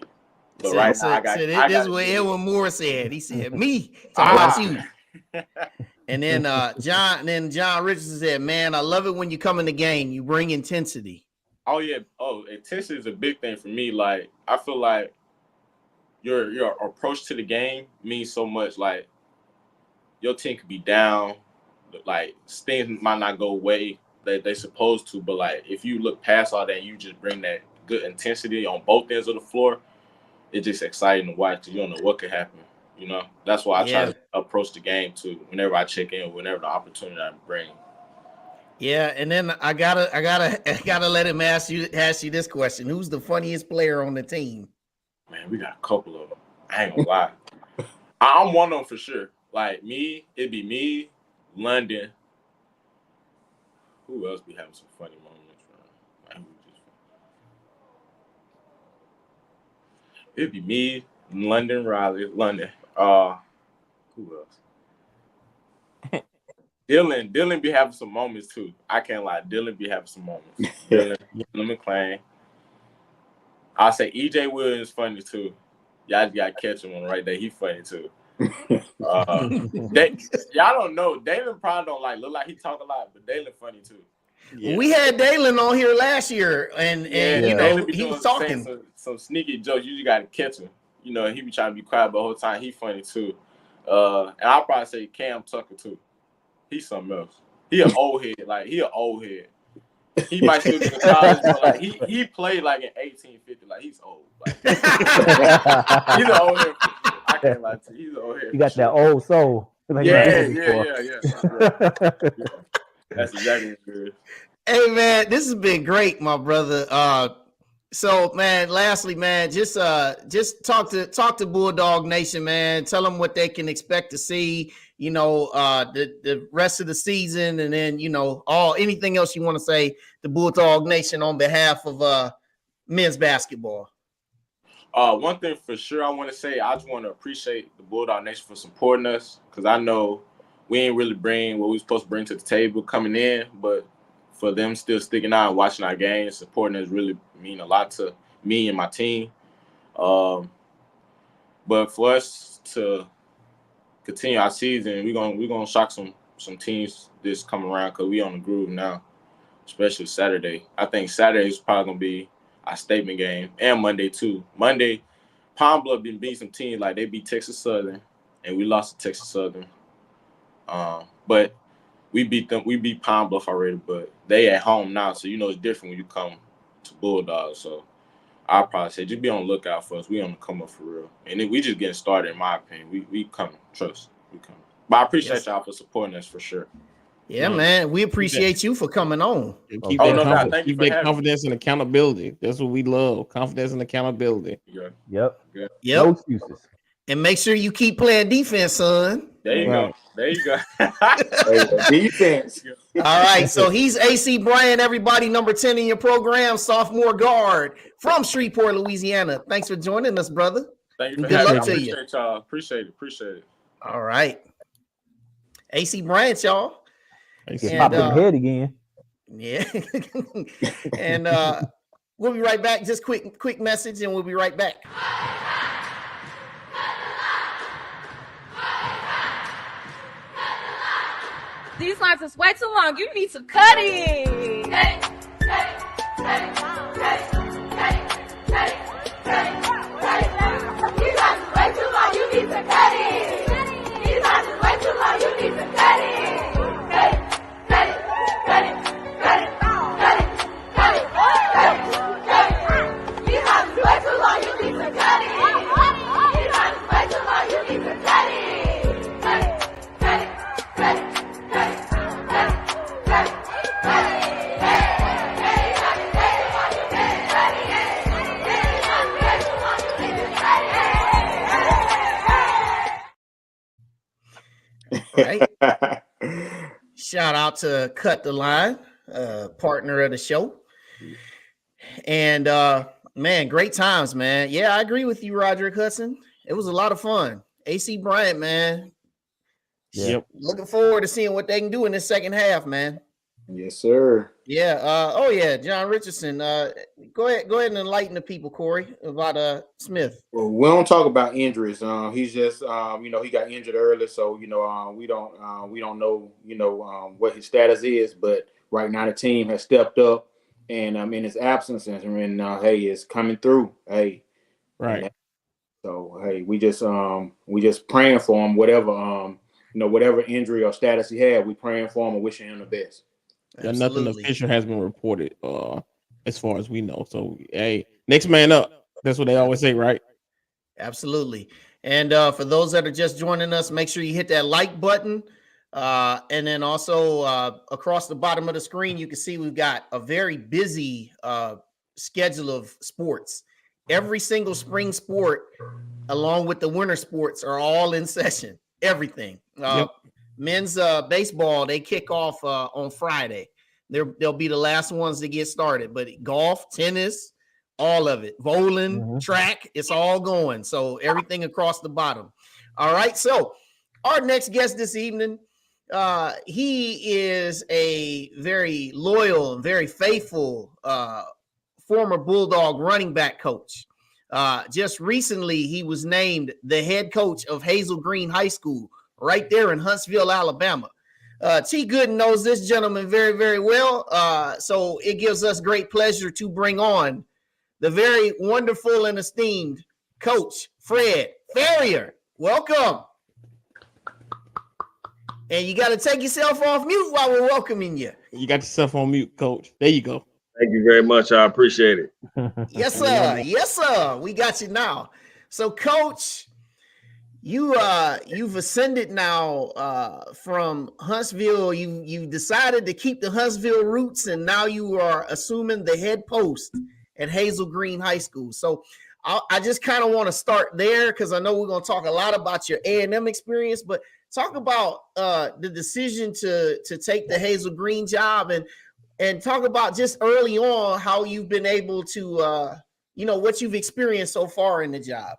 But right now, this is what Edwin Moore said. He said, "Me, talking about you." And then John Richardson said, "Man, I love it when you come in the game. You bring intensity." Oh yeah. Oh, intensity is a big thing for me. Like I feel like your approach to the game means so much. Like your team could be down, like things might not go away that they supposed to, but like if you look past all that and you just bring that good intensity on both ends of the floor, it's just exciting to watch. You don't know what could happen. You know, that's why I try to approach the game too. Whenever I check in, whenever the opportunity I bring. Yeah, and then I gotta let him ask you this question: who's the funniest player on the team? Man, we got a couple of them. I ain't gonna lie. I'm one of them for sure. Like me, it'd be me, London. Who else be having some funny moments? Like, it'd be me, London, Riley, London. Who else? Dylan be having some moments too. I can't lie. Dylan be having some moments. Dylan McClain. I'll say EJ Williams funny too. Y'all just gotta catch him on right there. He funny too. Y'all don't know. Dalen probably don't look like he talk a lot, but Dalen funny too. Yeah. We had Dalen on here last year, and you know he was talking some sneaky jokes. You just gotta catch him. You know he be trying to be quiet, but the whole time he funny too. And I'll probably say Cam Tucker too. He's something else. He an old head. Like he an old head. He might still be in college, but like he played like in 1850. Like he's old. Like, he's an old head. I can't lie to you. He's an old head. You got that old soul. Like yeah. That's exactly what it is. Hey man, this has been great, my brother. So man, lastly, man, just talk to Bulldog Nation, man. Tell them what they can expect to see. You know, the rest of the season, and then you know anything else you want to say to Bulldog Nation on behalf of men's basketball. One thing for sure I want to say, I just want to appreciate the Bulldog Nation for supporting us, because I know we ain't really bring what we supposed to bring to the table coming in, but for them still sticking out and watching our games, supporting us really mean a lot to me and my team. But for us to continue our season, we're gonna shock some teams this come around, because we on the groove now, especially Saturday. I think Saturday is probably gonna be our statement game, and Monday too. Monday, Palm Bluff been beating some teams, like they beat Texas Southern, and we lost to Texas Southern. But we beat them. We beat Palm Bluff already, but they at home now, so you know it's different when you come to Bulldog. So I'll probably say just be on the lookout for us. We on the come up for real, and then we just getting started. In my opinion, we coming. Trust, we coming. But I appreciate y'all for supporting us for sure. Yeah, man. We appreciate you for coming on. Keep that confidence and accountability. That's what we love. Confidence and accountability. Yep. No excuses. And make sure you keep playing defense, son. There you go. Defense. All right. So he's AC Bryant, everybody, number 10 in your program, sophomore guard from Shreveport, Louisiana. Thanks for joining us, brother. Thank you for having me. Appreciate y'all. Appreciate it. All right. AC Bryant, y'all. Get popped in the head again. Yeah. And we'll be right back. Just quick message, and we'll be right back. These lines is way too long. You need to cut it. These lines is way too long. You need to cut it. These lines is way too long. You need to cut it. Right. Shout out to Cut the Line, partner of the show. And man, great times, man. Yeah, I agree with you, Roderick Hudson. It was a lot of fun. AC Bryant, man. Yep. Looking forward to seeing what they can do in this second half, man. Yes, sir. Yeah. Oh yeah, John Richardson. Go ahead and enlighten the people, Corey, about Smith. Well, we don't talk about injuries. He's just, he got injured early, so we don't know, what his status is. But right now, the team has stepped up, and in his absence, and hey, it's coming through. Hey, Right. so hey, we just praying for him. Whatever injury or status he had, we praying for him and wishing him the best. Yeah, nothing official has been reported, as far as we know. So, hey, next man up. That's what they always say, right? Absolutely. And for those that are just joining us, make sure you hit that like button. And then also across the bottom of the screen, you can see we've got a very busy schedule of sports. Every single spring sport, along with the winter sports, are all in session. Everything. Yep. Men's baseball, they kick off on Friday. They'll be the last ones to get started. But golf, tennis, all of it, bowling, track, it's all going. So everything across the bottom. All right. So our next guest this evening, he is a very loyal and very faithful former Bulldog running back coach. Just recently, he was named the head coach of Hazel Green High School right there in Huntsville, Alabama. T. Gooden knows this gentleman very, very well. So it gives us great pleasure to bring on the very wonderful and esteemed Coach Farrier. Welcome. And you got to take yourself off mute while we're welcoming you. You got yourself on mute, Coach. There you go. Thank you very much. I appreciate it. Yes, sir. Yes, sir. We got you now. So, Coach, you've ascended now from Huntsville. You decided to keep the Huntsville roots, and now you are assuming the head post at Hazel Green High School. So I just kind of want to start there because I know we're going to talk a lot about your A&M experience, but talk about the decision to take the Hazel Green job and talk about just early on how you've been able to, what you've experienced so far in the job.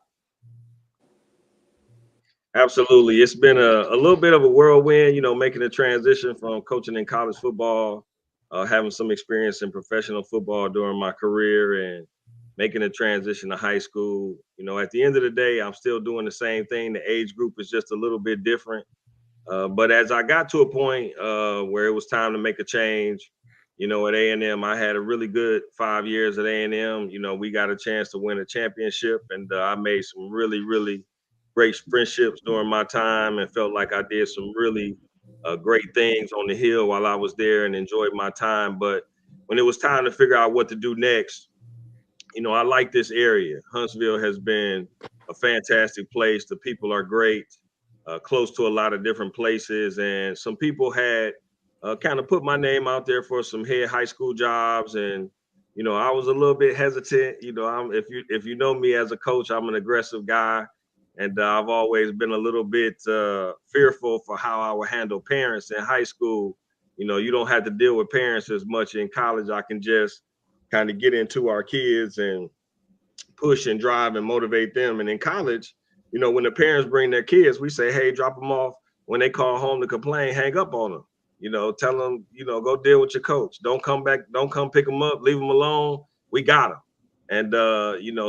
Absolutely. It's been a little bit of a whirlwind, making a transition from coaching in college football, having some experience in professional football during my career, and making a transition to high school. At the end of the day, I'm still doing the same thing. The age group is just a little bit different. But as I got to a point where it was time to make a change, at A&M, I had a really good 5 years at A&M. We got a chance to win a championship, and I made some really, really great friendships during my time and felt like I did some really great things on the hill while I was there and enjoyed my time. But when it was time to figure out what to do next, I like this area. Huntsville has been a fantastic place. The people are great, close to a lot of different places. And some people had kind of put my name out there for some head high school jobs. And, I was a little bit hesitant. If you know me as a coach, I'm an aggressive guy. And I've always been a little bit fearful for how I would handle parents in high school. You don't have to deal with parents as much in college. I can just kind of get into our kids and push and drive and motivate them. And in college, when the parents bring their kids, we say, hey, drop them off. When they call home to complain, hang up on them. Tell them, go deal with your coach. Don't come back. Don't come pick them up. Leave them alone. We got them. And,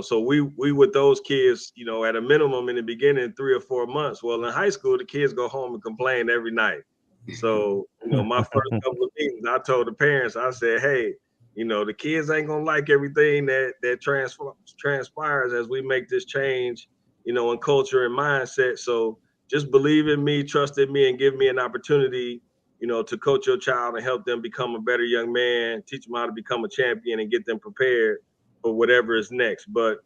so we with those kids, at a minimum in the beginning, 3 or 4 months. Well, in high school, the kids go home and complain every night. So, my first couple of meetings, I told the parents, I said, hey, the kids ain't going to like everything that transpires as we make this change, in culture and mindset. So just believe in me, trust in me, and give me an opportunity, to coach your child and help them become a better young man, teach them how to become a champion and get them prepared for whatever is next. But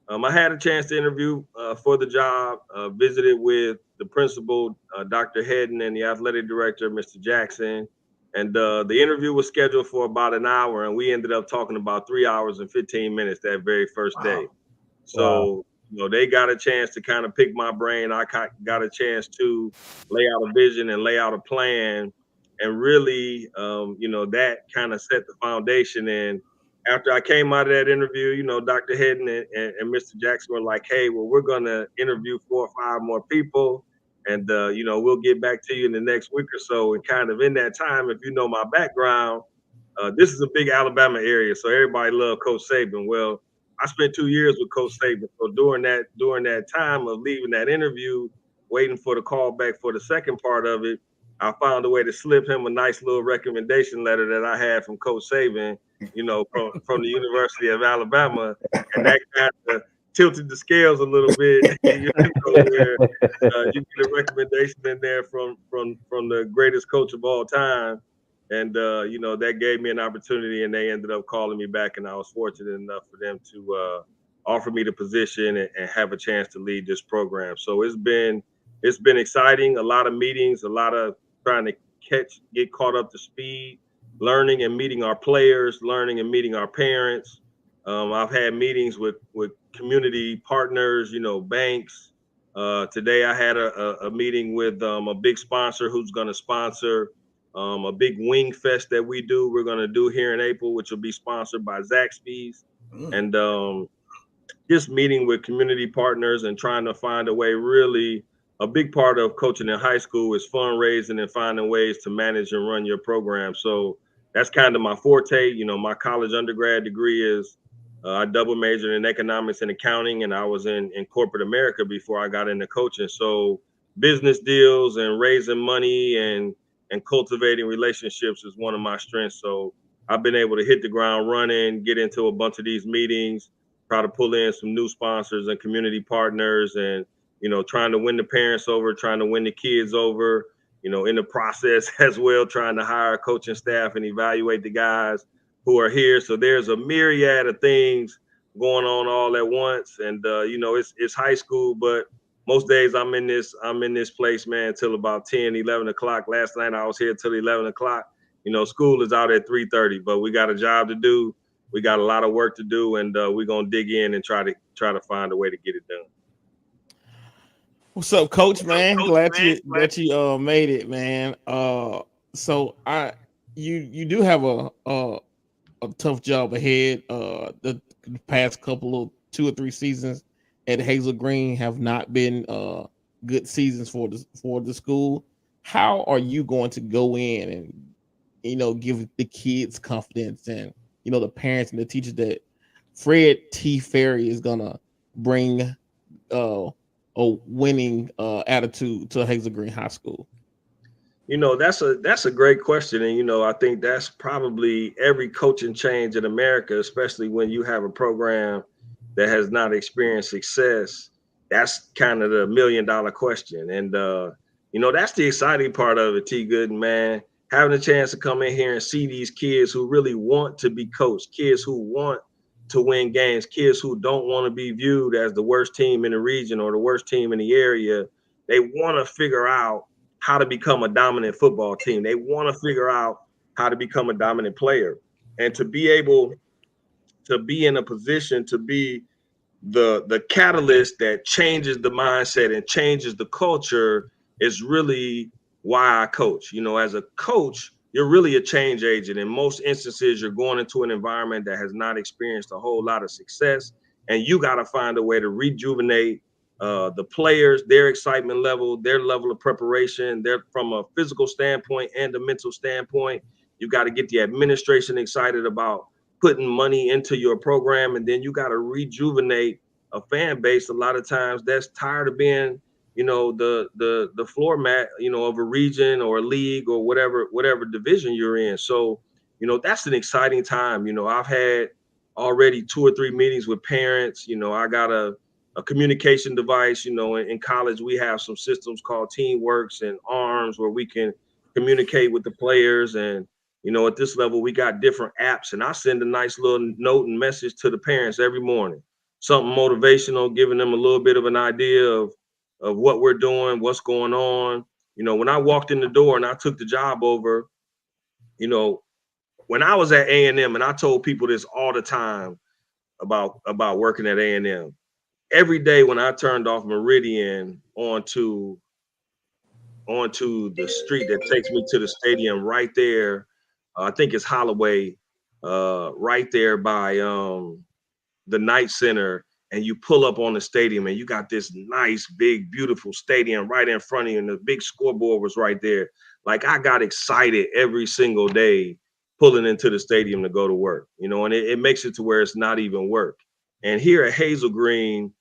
I had a chance to interview for the job, visited with the principal, Dr. Hedden, and the athletic director, Mr. Jackson. And the interview was scheduled for about an hour, and we ended up talking about 3 hours and 15 minutes that very first day. So, they got a chance to kind of pick my brain. I got a chance to lay out a vision and lay out a plan. And really, that kind of set the foundation. And after I came out of that interview, Dr. Hedden and Mr. Jackson were like, hey, well, we're going to interview 4 or 5 more people. And we'll get back to you in the next week or so. And kind of in that time, if you know my background, this is a big Alabama area, so everybody loved Coach Saban. Well, I spent 2 years with Coach Saban. So during that time of leaving that interview, waiting for the call back for the second part of it, I found a way to slip him a nice little recommendation letter that I had from Coach Saban, from the University of Alabama, and that kind of tilted the scales a little bit. Where you get a recommendation in there from the greatest coach of all time. And, that gave me an opportunity, and they ended up calling me back, and I was fortunate enough for them to offer me the position and have a chance to lead this program. So it's been exciting, a lot of meetings, a lot of trying to get caught up to speed, learning and meeting our players, learning and meeting our parents. I've had meetings with community partners, banks. Today I had a meeting with a big sponsor who's going to sponsor a big wing fest that we're going to do here in April, which will be sponsored by Zaxby's. And just meeting with community partners and trying to find a way. Really, a big part of coaching in high school is fundraising and finding ways to manage and run your program. So that's kind of my forte. My college undergrad degree is I double majored in economics and accounting, and I was in corporate America before I got into coaching. So business deals and raising money and cultivating relationships is one of my strengths. So I've been able to hit the ground running, get into a bunch of these meetings, try to pull in some new sponsors and community partners, and trying to win the parents over, trying to win the kids over, in the process as well, trying to hire a coaching staff and evaluate the guys who are here. So there's a myriad of things going on all at once. And it's high school, but most days I'm in this place, man, till about 10, 11 o'clock. Last night I was here till 11 o'clock. School is out at 3:30, but we got a job to do. We got a lot of work to do, and we're gonna dig in and try to find a way to get it done. What's up, Coach? Man, glad you made it, man. So you do have a tough job ahead. The past couple of 2 or 3 seasons at Hazel Green have not been good seasons for the school. How are you going to go in and give the kids confidence and the parents and the teachers that Fred T. Farrier is gonna bring a winning attitude to Hazel Green High School? That's a great question. And, I think that's probably every coaching change in America, especially when you have a program that has not experienced success. That's kind of the $1 million question. And, that's the exciting part of it, T. Gooden, man. Having a chance to come in here and see these kids who really want to be coached, kids who want to win games, kids who don't want to be viewed as the worst team in the region or the worst team in the area. They want to figure out how to become a dominant football team. They want to figure out how to become a dominant player. And to be able to be in a position to be the catalyst that changes the mindset and changes the culture is really why I coach. As a coach, you're really a change agent. In most instances, you're going into an environment that has not experienced a whole lot of success, and you got to find a way to rejuvenate the players, their excitement level, their level of preparation. They're from a physical standpoint and a mental standpoint. You got to get the administration excited about putting money into your program, and then you got to rejuvenate a fan base a lot of times that's tired of being the floor mat of a region or a league or whatever division you're in. So that's an exciting time. I've had already 2 or 3 meetings with parents. I got a communication device. In college we have some systems called Teamworks and ARMS where we can communicate with the players. And at this level we got different apps, and I send a nice little note and message to the parents every morning, something motivational, giving them a little bit of an idea of what we're doing, what's going on. When I walked in the door and I took the job over, when I was at A&M, and I told people this all the time about working at A&M, every day when I turned off Meridian onto the street that takes me to the stadium right there, I think it's Holloway, right there by the Knight Center, and you pull up on the stadium and you got this nice, big, beautiful stadium right in front of you, and the big scoreboard was right there. Like, I got excited every single day pulling into the stadium to go to work, you know, and it makes it to where it's not even work. And here at Hazel Green,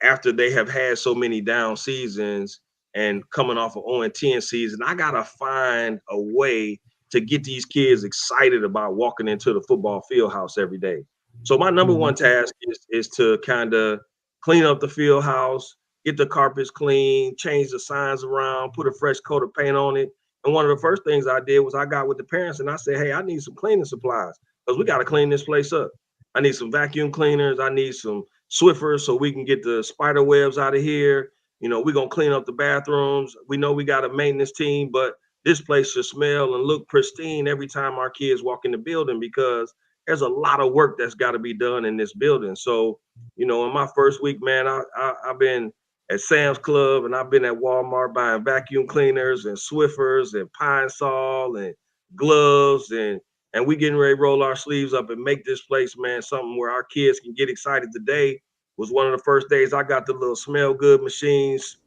after they have had so many down seasons and coming off of 0-10 season, I got to find a way to get these kids excited about walking into the football field house every day. So my number one task is to kind of clean up the field house, get the carpets clean, change the signs around, put a fresh coat of paint on it. And one of the first things I did was I got with the parents and I said, hey, I need some cleaning supplies because we got to clean this place up. I need some vacuum cleaners. I need some Swiffers so we can get the spider webs out of here. You know, we're going to clean up the bathrooms. We know we got a maintenance team, but this place should smell and look pristine every time our kids walk in the building because there's a lot of work that's got to be done in this building. So, you know, in my first week, man, I've been at Sam's Club and I've been at Walmart buying vacuum cleaners and Swiffers and Pine Sol and gloves and we getting ready to roll our sleeves up and make this place, man, something where our kids can get excited. Today was one of the first days I got the little smell good machines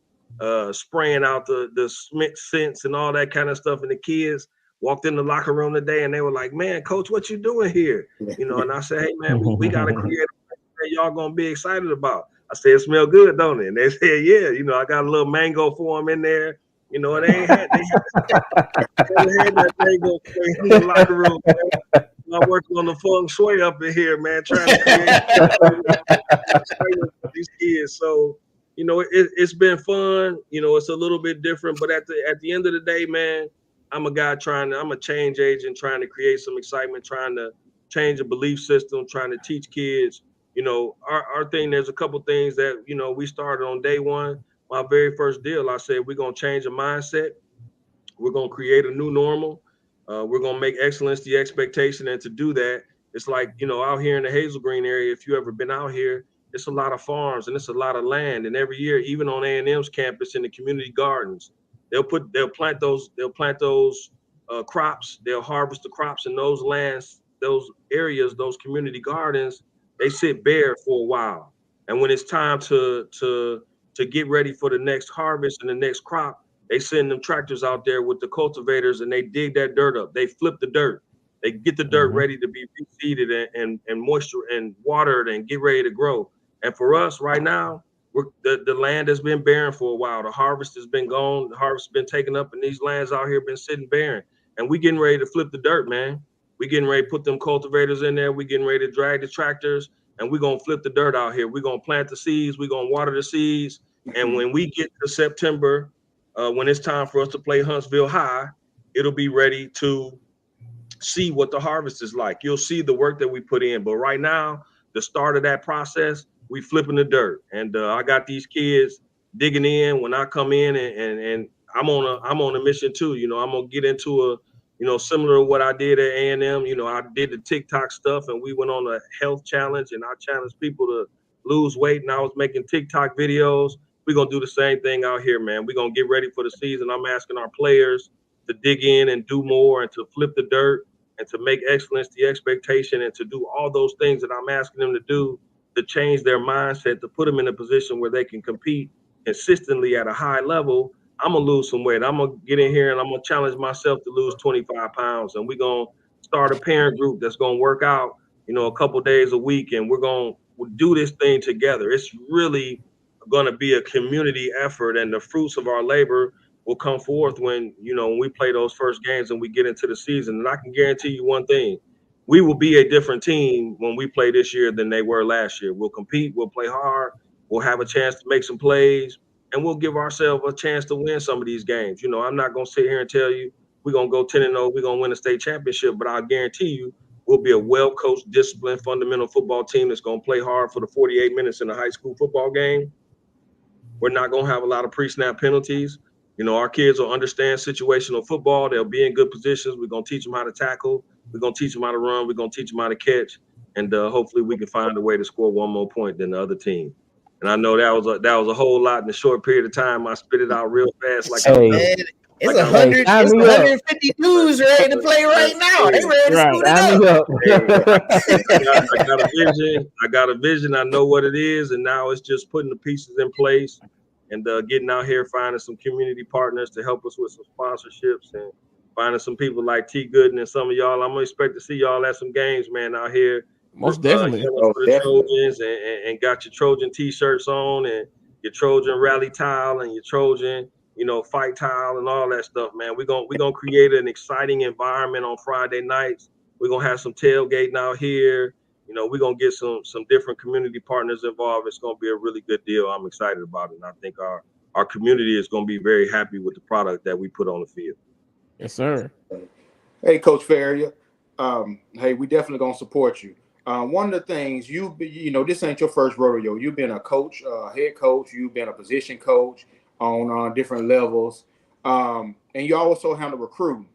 spraying out the scents and all that kind of stuff. And the kids walked in the locker room today and they were like, man, coach, what you doing here? You know, and I said, hey, man, we got to create a place that y'all going to be excited about. I said, it smell good, don't it? And they said, yeah, you know, I got a little mango for them in there. You know, and they had that mango in the locker room. I'm working on the feng shui up in here, man, trying to create these kids. So, you know, it's been fun. You know, it's a little bit different, but at the end of the day, man, I'm a change agent, trying to create some excitement, trying to change a belief system, trying to teach kids. You know, our thing, there's a couple things that, you know, we started on day one. My very first deal, I said, we're going to change the mindset. We're going to create a new normal. We're going to make excellence the expectation. And to do that, it's like, you know, out here in the Hazel Green area, if you ever been out here, it's a lot of farms and it's a lot of land. And every year, even on A&M's campus in the community gardens, they'll plant those crops. They'll harvest the crops in those lands, those areas, those community gardens. They sit bare for a while. And when it's time to get ready for the next harvest and the next crop, they send them tractors out there with the cultivators and they dig that dirt up. They flip the dirt. They get the dirt ready to be reseeded and moisture and watered and get ready to grow. And for us right now, the land has been barren for a while. The harvest has been gone. The harvest has been taken up and these lands out here been sitting barren. And we getting ready to flip the dirt, man. We getting ready to put them cultivators in there. We getting ready to drag the tractors and we're going to flip the dirt out here. We're going to plant the seeds. We're going to water the seeds. And when we get to September, when it's time for us to play Huntsville High, it'll be ready to see what the harvest is like. You'll see the work that we put in. But right now, the start of that process, we flipping the dirt. And I got these kids digging in when I come in and I'm on a mission too. You know, I'm going to get into similar to what I did at A&M. You know, I did the TikTok stuff and we went on a health challenge and I challenged people to lose weight and I was making TikTok videos. We're going to do the same thing out here, man. We're going to get ready for the season. I'm asking our players to dig in and do more and to flip the dirt and to make excellence the expectation and to do all those things that I'm asking them to do to change their mindset, to put them in a position where they can compete consistently at a high level. I'm going to lose some weight. I'm going to get in here and I'm going to challenge myself to lose 25 pounds. And we're going to start a parent group that's going to work out, you know, a couple days a week. And we'll do this thing together. It's really going to be a community effort and the fruits of our labor will come forth when we play those first games and we get into the season. And I can guarantee you one thing, we will be a different team when we play this year than they were last year. We'll compete, we'll play hard, we'll have a chance to make some plays, and we'll give ourselves a chance to win some of these games. You know, I'm not going to sit here and tell you we're going to go 10-0, we're going to win a state championship, but I'll guarantee you we'll be a well-coached, disciplined, fundamental football team that's going to play hard for the 48 minutes in a high school football game. We're not going to have a lot of pre-snap penalties. You know, our kids will understand situational football. They'll be in good positions. We're going to teach them how to tackle. We're going to teach them how to run. We're going to teach them how to catch. And hopefully we can find a way to score one more point than the other team. And I know that was a whole lot in a short period of time. I spit it out real fast. It's 100. It's 150 dudes ready to play right now. They ready to scoot it up. I got a vision. I got a vision. I know what it is, and now it's just putting the pieces in place and getting out here, finding some community partners to help us with some sponsorships and finding some people like T. Gooden and some of y'all. I'm gonna expect to see y'all at some games, man, out here. Most definitely. For the Trojans and got your Trojan T-shirts on and your Trojan rally towel and your Trojan, fight towel and all that stuff, man. We're gonna create an exciting environment on Friday nights. We're gonna have some tailgating out here. We're gonna get some different community partners involved. It's gonna be a really good deal. I'm excited about it. And I think our community is gonna be very happy with the product that we put on the field. Yes, sir. Hey, Coach Farrier. Hey, we definitely gonna support you. One of the things this ain't your first rodeo. You've been a coach, head coach. You've been a position coach on different levels, and you also handle recruiting.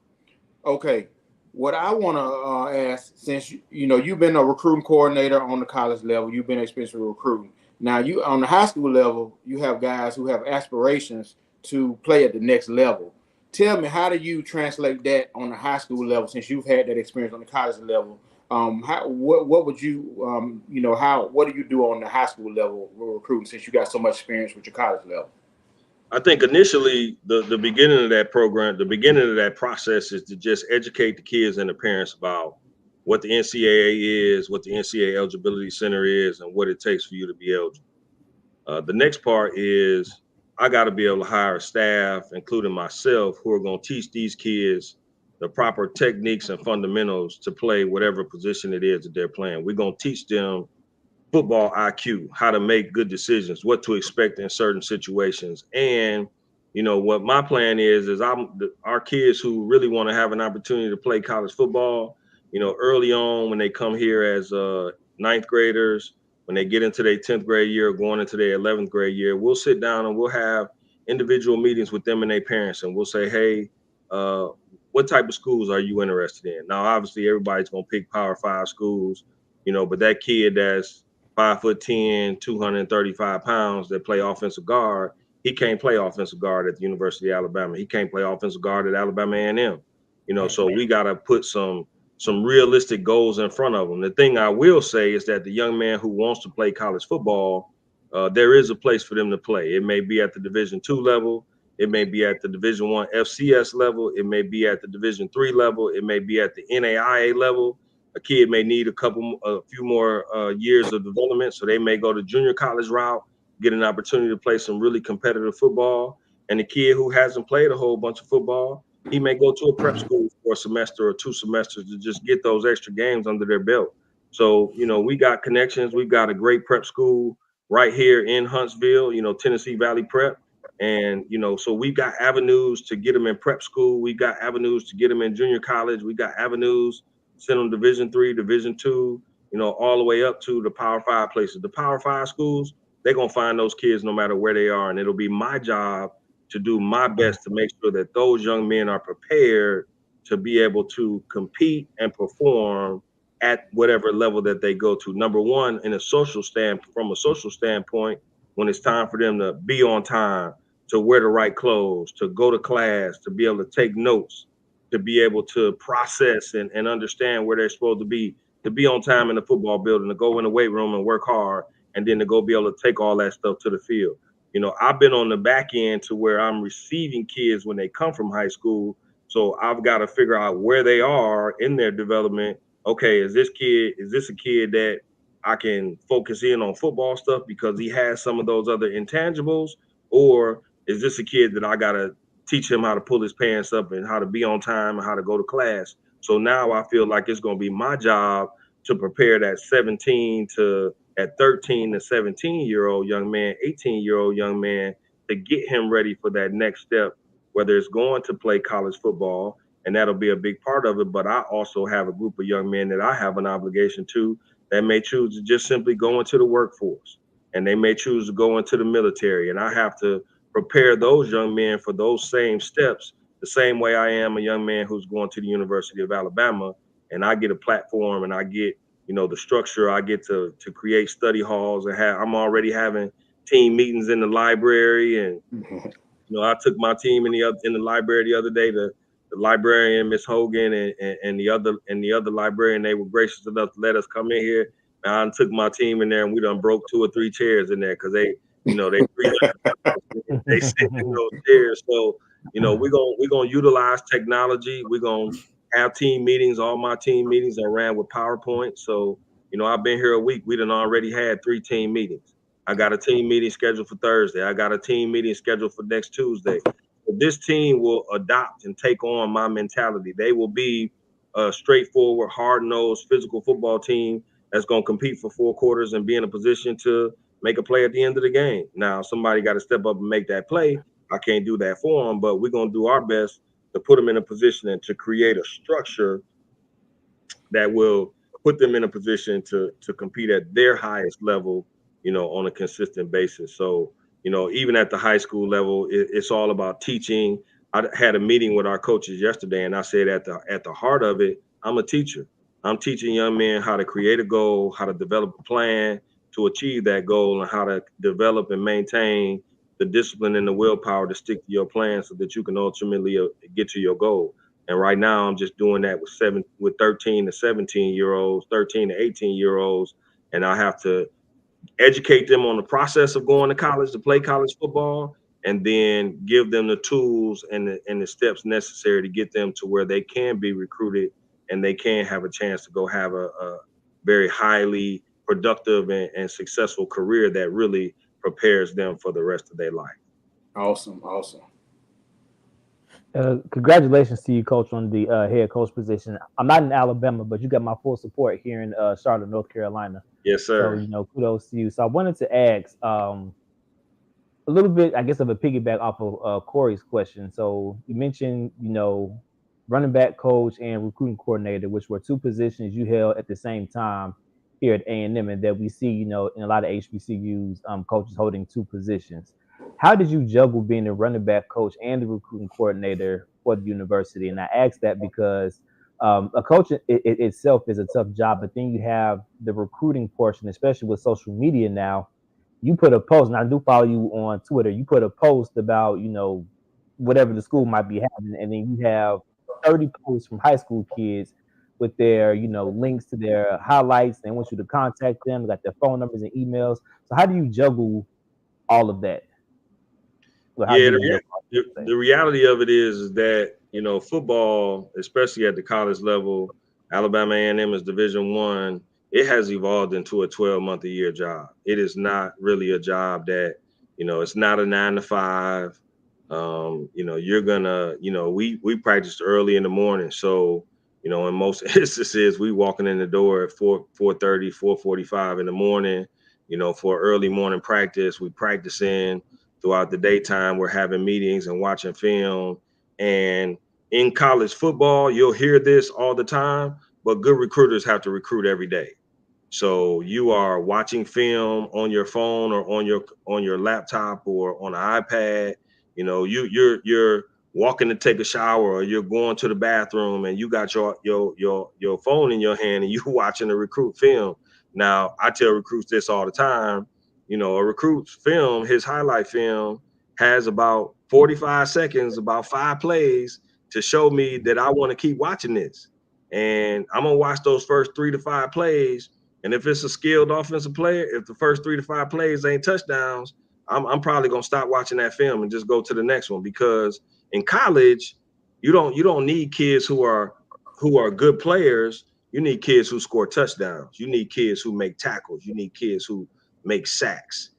Okay, what I want to ask, since you've been a recruiting coordinator on the college level, you've been experienced with recruiting. Now you on the high school level, you have guys who have aspirations to play at the next level. Tell me, how do you translate that on the high school level, since you've had that experience on the college level? What would you what do you do on the high school level recruiting, since you got so much experience with your college level? I think initially the beginning of that program, the beginning of that process is to just educate the kids and the parents about what the NCAA is, what the NCAA Eligibility Center is, and what it takes for you to be eligible. The next part is I got to be able to hire staff, including myself, who are going to teach these kids the proper techniques and fundamentals to play whatever position it is that they're playing. We're going to teach them football IQ, how to make good decisions, what to expect in certain situations. And, what my plan is our kids who really want to have an opportunity to play college football, early on when they come here as ninth graders, when they get into their 10th grade year, going into their 11th grade year, we'll sit down and we'll have individual meetings with them and their parents. And we'll say, hey, what type of schools are you interested in? Now, obviously, everybody's going to pick Power 5 schools, but that kid that's 5'10", 235 pounds that play offensive guard, he can't play offensive guard at the University of Alabama. He can't play offensive guard at Alabama A&M. So we got to put some realistic goals in front of them. The thing I will say is that the young man who wants to play college football, there is a place for them to play. It may be at the Division II level. It may be at the Division I FCS level. It may be at the Division III level. It may be at the NAIA level. A kid may need a few more years of development, so they may go to junior college route, get an opportunity to play some really competitive football. And the kid who hasn't played a whole bunch of football, he may go to a prep school for a semester or 2 semesters to just get those extra games under their belt. So, we got connections. We've got a great prep school right here in Huntsville, Tennessee Valley Prep. And, so we've got avenues to get them in prep school. We've got avenues to get them in junior college. We got avenues, send them Division III, Division II, all the way up to the Power 5 places. The Power 5 schools, they're going to find those kids no matter where they are. And it'll be my job to do my best to make sure that those young men are prepared to be able to compete and perform at whatever level that they go to. Number one, from a social standpoint, when it's time for them to be on time, to wear the right clothes, to go to class, to be able to take notes, to be able to process and understand where they're supposed to be on time in the football building, to go in the weight room and work hard, and then to go be able to take all that stuff to the field. I've been on the back end to where I'm receiving kids when they come from high school. So I've got to figure out where they are in their development. Okay, is this a kid that I can focus in on football stuff because he has some of those other intangibles? Or is this a kid that I got to teach him how to pull his pants up and how to be on time and how to go to class? So now I feel like it's going to be my job to prepare that 13 to 17-year-old young man, 18-year-old young man, to get him ready for that next step, whether it's going to play college football, and that'll be a big part of it. But I also have a group of young men that I have an obligation to that may choose to just simply go into the workforce, and they may choose to go into the military. And I have to prepare those young men for those same steps, the same way I am a young man who's going to the University of Alabama, and I get a platform and I get, the structure. I get to create study halls, and I'm already having team meetings in the library and I took my team in the library the other day. The librarian, Miss Hogan, and the other librarian, they were gracious enough to let us come in here. I took my team in there, and we done broke 2 or 3 chairs in there because they they sit in those chairs. So we're gonna utilize technology. We're gonna have team meetings. All my team meetings are ran with PowerPoint. So I've been here a week. We done already had 3 team meetings. I got a team meeting scheduled for Thursday. I got a team meeting scheduled for next Tuesday. So this team will adopt and take on my mentality. They will be a straightforward, hard-nosed, physical football team that's going to compete for 4 quarters and be in a position to make a play at the end of the game. Now, somebody got to step up and make that play. I can't do that for them, but we're going to do our best to put them in a position and to create a structure that will put them in a position to compete at their highest level, on a consistent basis. So, even at the high school level, it's all about teaching. I had a meeting with our coaches yesterday, and I said at the heart of it, I'm a teacher. I'm teaching young men how to create a goal, how to develop a plan to achieve that goal, and how to develop and maintain the discipline and the willpower to stick to your plan so that you can ultimately get to your goal. And right now, I'm just doing that with 13 to 17-year-olds, 13 to 18-year-olds, and I have to educate them on the process of going to college to play college football, and then give them the tools and the steps necessary to get them to where they can be recruited and they can have a chance to go have a very highly productive and successful career that really prepares them for the rest of their life. Awesome. Congratulations to you, Coach, on the head coach position. I'm not in Alabama, but you got my full support here in Charlotte, North Carolina. Yes, sir. So, kudos to you. So I wanted to ask a little bit, I guess, of a piggyback off of Corey's question. So you mentioned, running back coach and recruiting coordinator, which were 2 positions you held at the same time here at A&M, and that we see, in a lot of HBCUs, coaches holding 2 positions. How did you juggle being the running back coach and the recruiting coordinator for the university? And I ask that because a coach itself is a tough job, but then you have the recruiting portion, especially with social media now. You put a post, and I do follow you on Twitter. You put a post about, whatever the school might be having, and then you have 30 posts from high school kids with their, links to their highlights. They want you to contact them. They got their phone numbers and emails. So how do you juggle all of that? The reality of it is that, football, especially at the college level, Alabama A&M is Division I. It has evolved into a 12-month-a-year job. It is not really a job that, it's not a 9 to 5. You're gonna, we practiced early in the morning. So, in most instances, we walking in the door at 4:30, 4:45 in the morning, for early morning practice. We practicing throughout the daytime. We're having meetings and watching film. And in college football, you'll hear this all the time, but good recruiters have to recruit every day. So you are watching film on your phone or on your laptop or on an iPad. You're walking to take a shower, or you're going to the bathroom, and you got your phone in your hand and you watching a recruit film. Now, I tell recruits this all the time. A recruit's film, his highlight film, has about 45 seconds, about 5 plays to show me that I want to keep watching this. And I'm gonna watch those first 3 to 5 plays. And if it's a skilled offensive player, if the first 3 to 5 plays ain't touchdowns, I'm probably gonna stop watching that film and just go to the next one. Because in college, you don't need kids who are good players. You need kids who score touchdowns. You need kids who make tackles. You need kids who make sacks.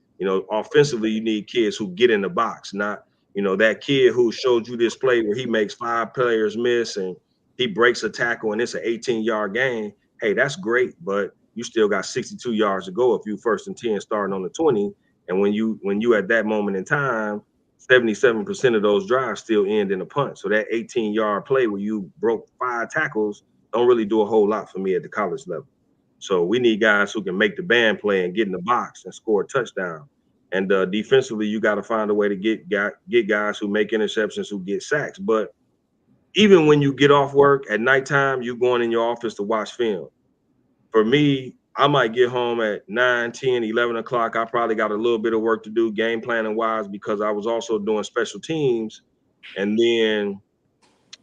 Offensively, you need kids who get in the box, not that kid who showed you this play where he makes 5 players miss and he breaks a tackle and it's an 18-yard gain. Hey, that's great, but you still got 62 yards to go if you 1st and 10 starting on the 20. And when you at that moment in time, 77% of those drives still end in a punt. So that 18-yard play where you broke 5 tackles don't really do a whole lot for me at the college level. So we need guys who can make the band play and get in the box and score a touchdown. And defensively, you got to find a way to get guys who make interceptions, who get sacks. But even when you get off work at nighttime, you're going in your office to watch film. For me, I might get home at 9, 10, 11 o'clock. I probably got a little bit of work to do game planning wise because I was also doing special teams. And then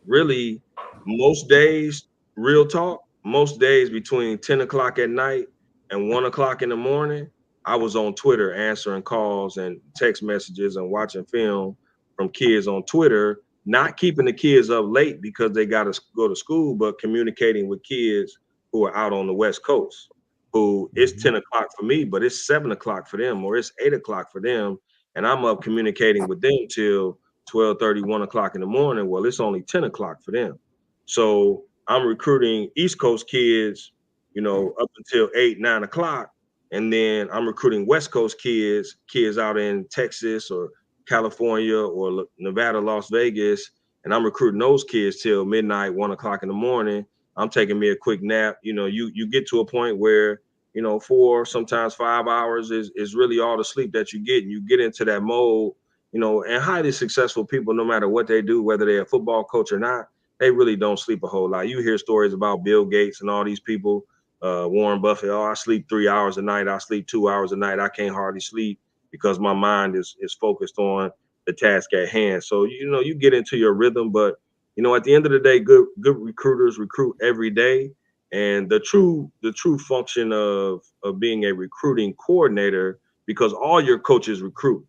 really most days, real talk, most days between 10 o'clock at night and 1 o'clock in the morning, I was on Twitter answering calls and text messages and watching film from kids on Twitter, not keeping the kids up late because they got to go to school, but communicating with kids who are out on the West Coast, who it's 10 o'clock for me, but it's 7 o'clock for them, or it's 8 o'clock for them. And I'm up communicating with them till 12:30, 1 o'clock in the morning. Well, it's only 10 o'clock for them. So I'm recruiting East Coast kids, up until 8, 9 o'clock. And then I'm recruiting West Coast kids out in Texas or California or Nevada, Las Vegas. And I'm recruiting those kids till midnight, 1 o'clock in the morning. I'm taking me a quick nap. You get to a point where, 4, sometimes 5 hours is really all the sleep that you get. And you get into that mode, and highly successful people, no matter what they do, whether they're a football coach or not, they really don't sleep a whole lot. You hear stories about Bill Gates and all these people, Warren Buffett. Oh, I sleep 3 hours a night. I sleep 2 hours a night. I can't hardly sleep because my mind is focused on the task at hand. So, you get into your rhythm, but, at the end of the day, good recruiters recruit every day. And the true function of being a recruiting coordinator, because all your coaches recruit.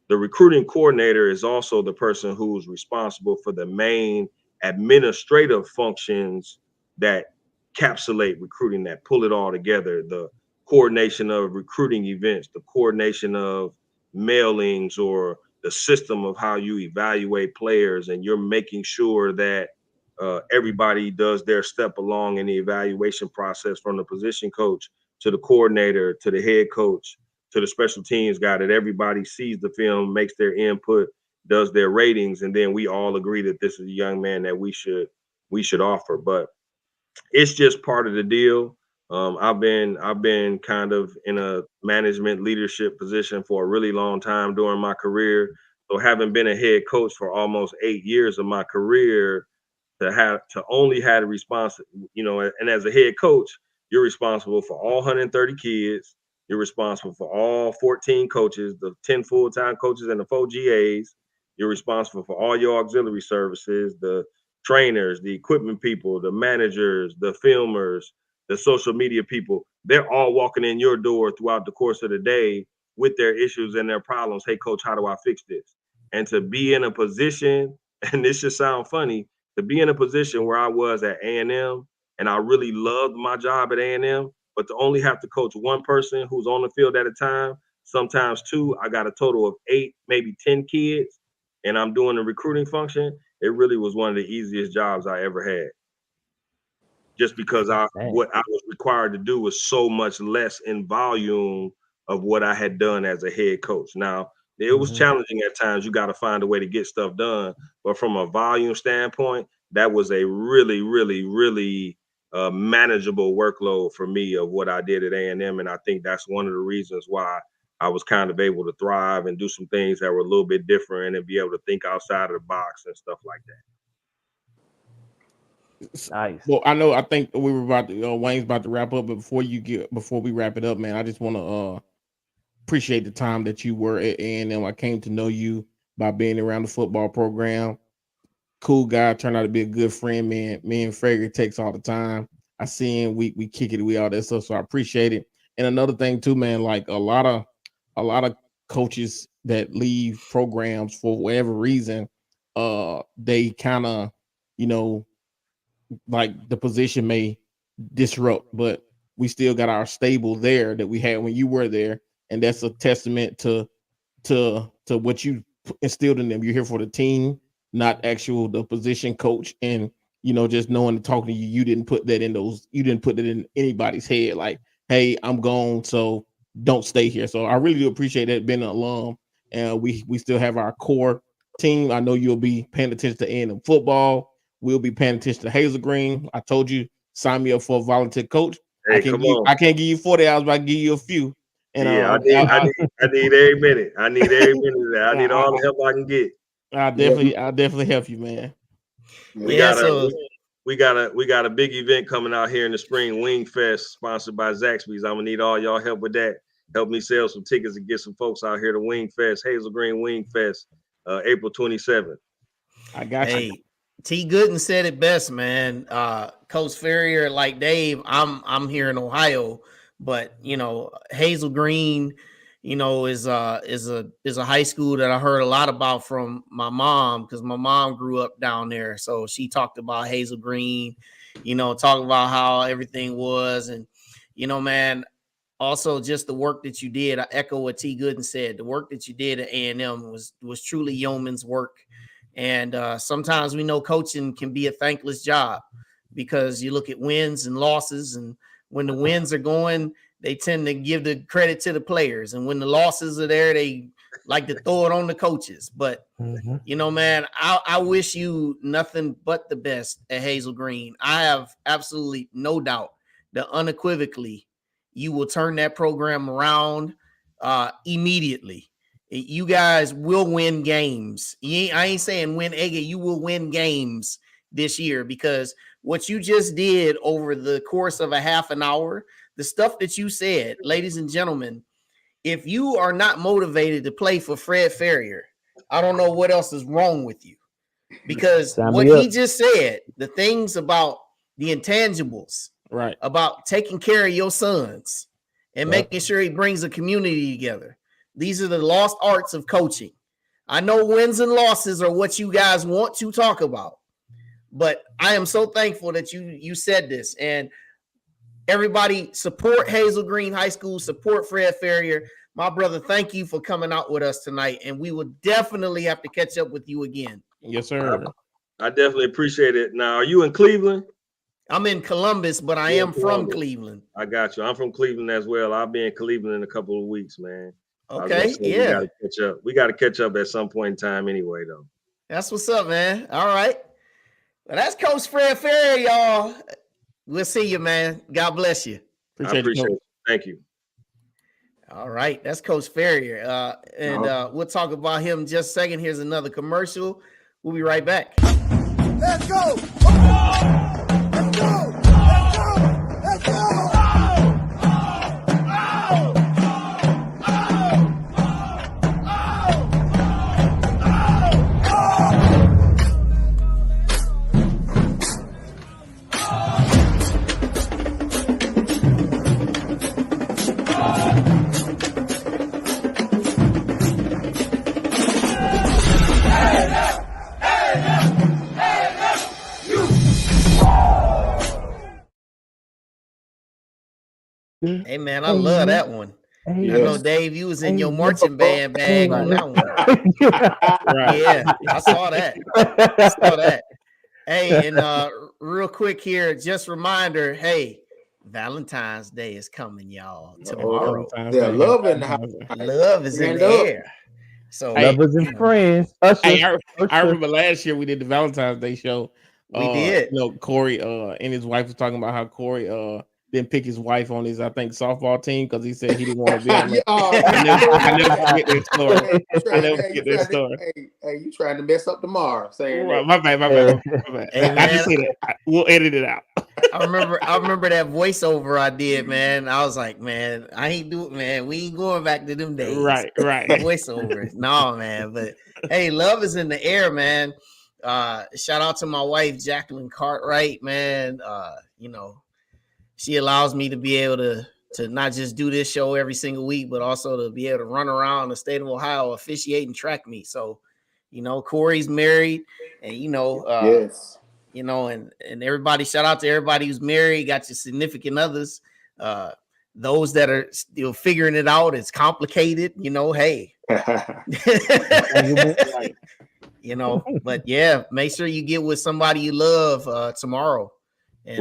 The recruiting coordinator is also the person who's responsible for the main administrative functions that encapsulate recruiting, that pull it all together. The coordination of recruiting events, the coordination of mailings, or the system of how you evaluate players, and you're making sure that everybody does their step along in the evaluation process, from the position coach to the coordinator to the head coach to the special teams guy, that everybody sees the film, makes their input, does their ratings, and then we all agree that this is a young man that we should offer. But it's just part of the deal. I've been kind of in a management leadership position for a really long time during my career. So having been a head coach for almost 8 years of my career, to only have a response, and as a head coach, you're responsible for all 130 kids. You're responsible for all 14 coaches, the 10 full-time coaches and the 4 GAs. You're responsible for all your auxiliary services, the trainers, the equipment people, the managers, the filmers, the social media people. They're all walking in your door throughout the course of the day with their issues and their problems. Hey, coach, how do I fix this? And to be in a position, and this should sound funny, to be in a position where I was at A&M, and I really loved my job at A&M, but to only have to coach one person who's on the field at a time, sometimes 2, I got a total of 8, maybe 10 kids, and I'm doing the recruiting function. It really was one of the easiest jobs I ever had, just because what I was required to do was so much less in volume of what I had done as a head coach. Now, it was challenging at times. You got to find a way to get stuff done. But from a volume standpoint, that was a really, really, really manageable workload for me of what I did at A&M. And I think that's one of the reasons why I was kind of able to thrive and do some things that were a little bit different and be able to think outside of the box and stuff like that. Nice. Well, I think we were about to, Wayne's about to wrap up, but before we wrap it up, man, I just want to appreciate the time that you were at A&M. I came to know you by being around the football program. Cool guy, turned out to be a good friend, man. Me and Farrier text all the time. I see him, we kick it, we all that stuff. So I appreciate it. And another thing too, man, like a lot of coaches that leave programs for whatever reason, they kind of, like the position may disrupt, but we still got our stable there that we had when you were there, and that's a testament to what you instilled in them. You're here for the team, not the position coach, and just knowing and talking to you, you didn't put that in anybody's head like, hey, I'm gone, so don't stay here. So I really do appreciate that, being an alum, and we still have our core team. I know you'll be paying attention to A&M football. We'll be paying attention to Hazel Green. I told you, sign me up for a volunteer coach. Hey, I can't give you 40 hours, but I can give you a few. And yeah, I need every minute. I need every minute of that. I need all the help I can get. I'll definitely help you, man. We gotta we got a big event coming out here in the spring, Wing Fest, sponsored by Zaxby's. I'm gonna need all y'all help with that. Help me sell some tickets and get some folks out here to Wing Fest, Hazel Green Wing Fest, April 27th. I got you. T. Gooden said it best, man. Coach Farrier, like Dave, I'm here in Ohio, but you know, Hazel Green, you know, is a high school that I heard a lot about from my mom, because my mom grew up down there. So she talked about Hazel Green, you know, talking about how everything was. And, you know, man, also just the work that you did. I echo what T. Gooden said. The work that you did at A&M was truly yeoman's work. And sometimes we know coaching can be a thankless job, because you look at wins and losses, and when the wins are going, they tend to give the credit to the players. And when the losses are there, they like to throw it on the coaches. But, you know, man, I wish you nothing but the best at Hazel Green. I have absolutely no doubt that unequivocally you will turn that program around immediately. You guys will win games. I ain't saying win a game. You will win games this year, because what you just did over the course of a half an hour, the stuff that you said, ladies and gentlemen, if you are not motivated to play for Fred Farrier, I don't know what else is wrong with you. Because what he just said, the things about the intangibles, right, about taking care of your sons and making sure he brings a community together. These are the lost arts of coaching. I know wins and losses are what you guys want to talk about, but I am so thankful that you said this. And everybody, support Hazel Green High School, support Fred Farrier. My brother, thank you for coming out with us tonight, and we will definitely have to catch up with you again. Yes, sir. I definitely appreciate it. Now, are you in Cleveland? I'm in Columbus, but I am from Cleveland. I got you. I'm from Cleveland as well. I'll be in Cleveland in a couple of weeks, man. Okay, yeah. We got to catch up at some point in time anyway, though. That's what's up, man. All right. Well, that's Coach Fred Farrier, y'all. We'll see you, man. God bless you. I appreciate it. Thank you. All right. That's Coach Farrier. We'll talk about him in just a second. Here's another commercial. We'll be right back. Let's go. Let's go. Let's go. Let's go. Hey, man, I love that one. I know, Dave, you was in your marching band bag on that one. Right. Yeah, I saw that. Hey, and real quick here, just reminder, hey, Valentine's Day is coming, y'all, tomorrow. Love in the house. Love is in the air. So lovers and friends. Hey, I remember last year we did the Valentine's Day show. We did. You know, Corey and his wife was talking about how Corey didn't pick his wife on his, I think, softball team because he said he didn't want to be on it. I never forget that story. I never forget that story. Hey, you trying to mess up tomorrow? Saying right, my bad. Hey, I just said it. We'll edit it out. I remember that voiceover I did, man. I was like, man, I ain't do it, man. We ain't going back to them days. Right. Voiceover. No, man. But hey, love is in the air, man. Shout out to my wife, Jacqueline Cartwright, man. You know, she allows me to be able to not just do this show every single week, but also to be able to run around the state of Ohio officiating track meet. So, you know, Corey's married, and you know, yes. You know, and everybody, shout out to everybody who's married, got your significant others. Those that are still figuring it out, it's complicated, you know, hey. You know, but yeah, make sure you get with somebody you love tomorrow. And,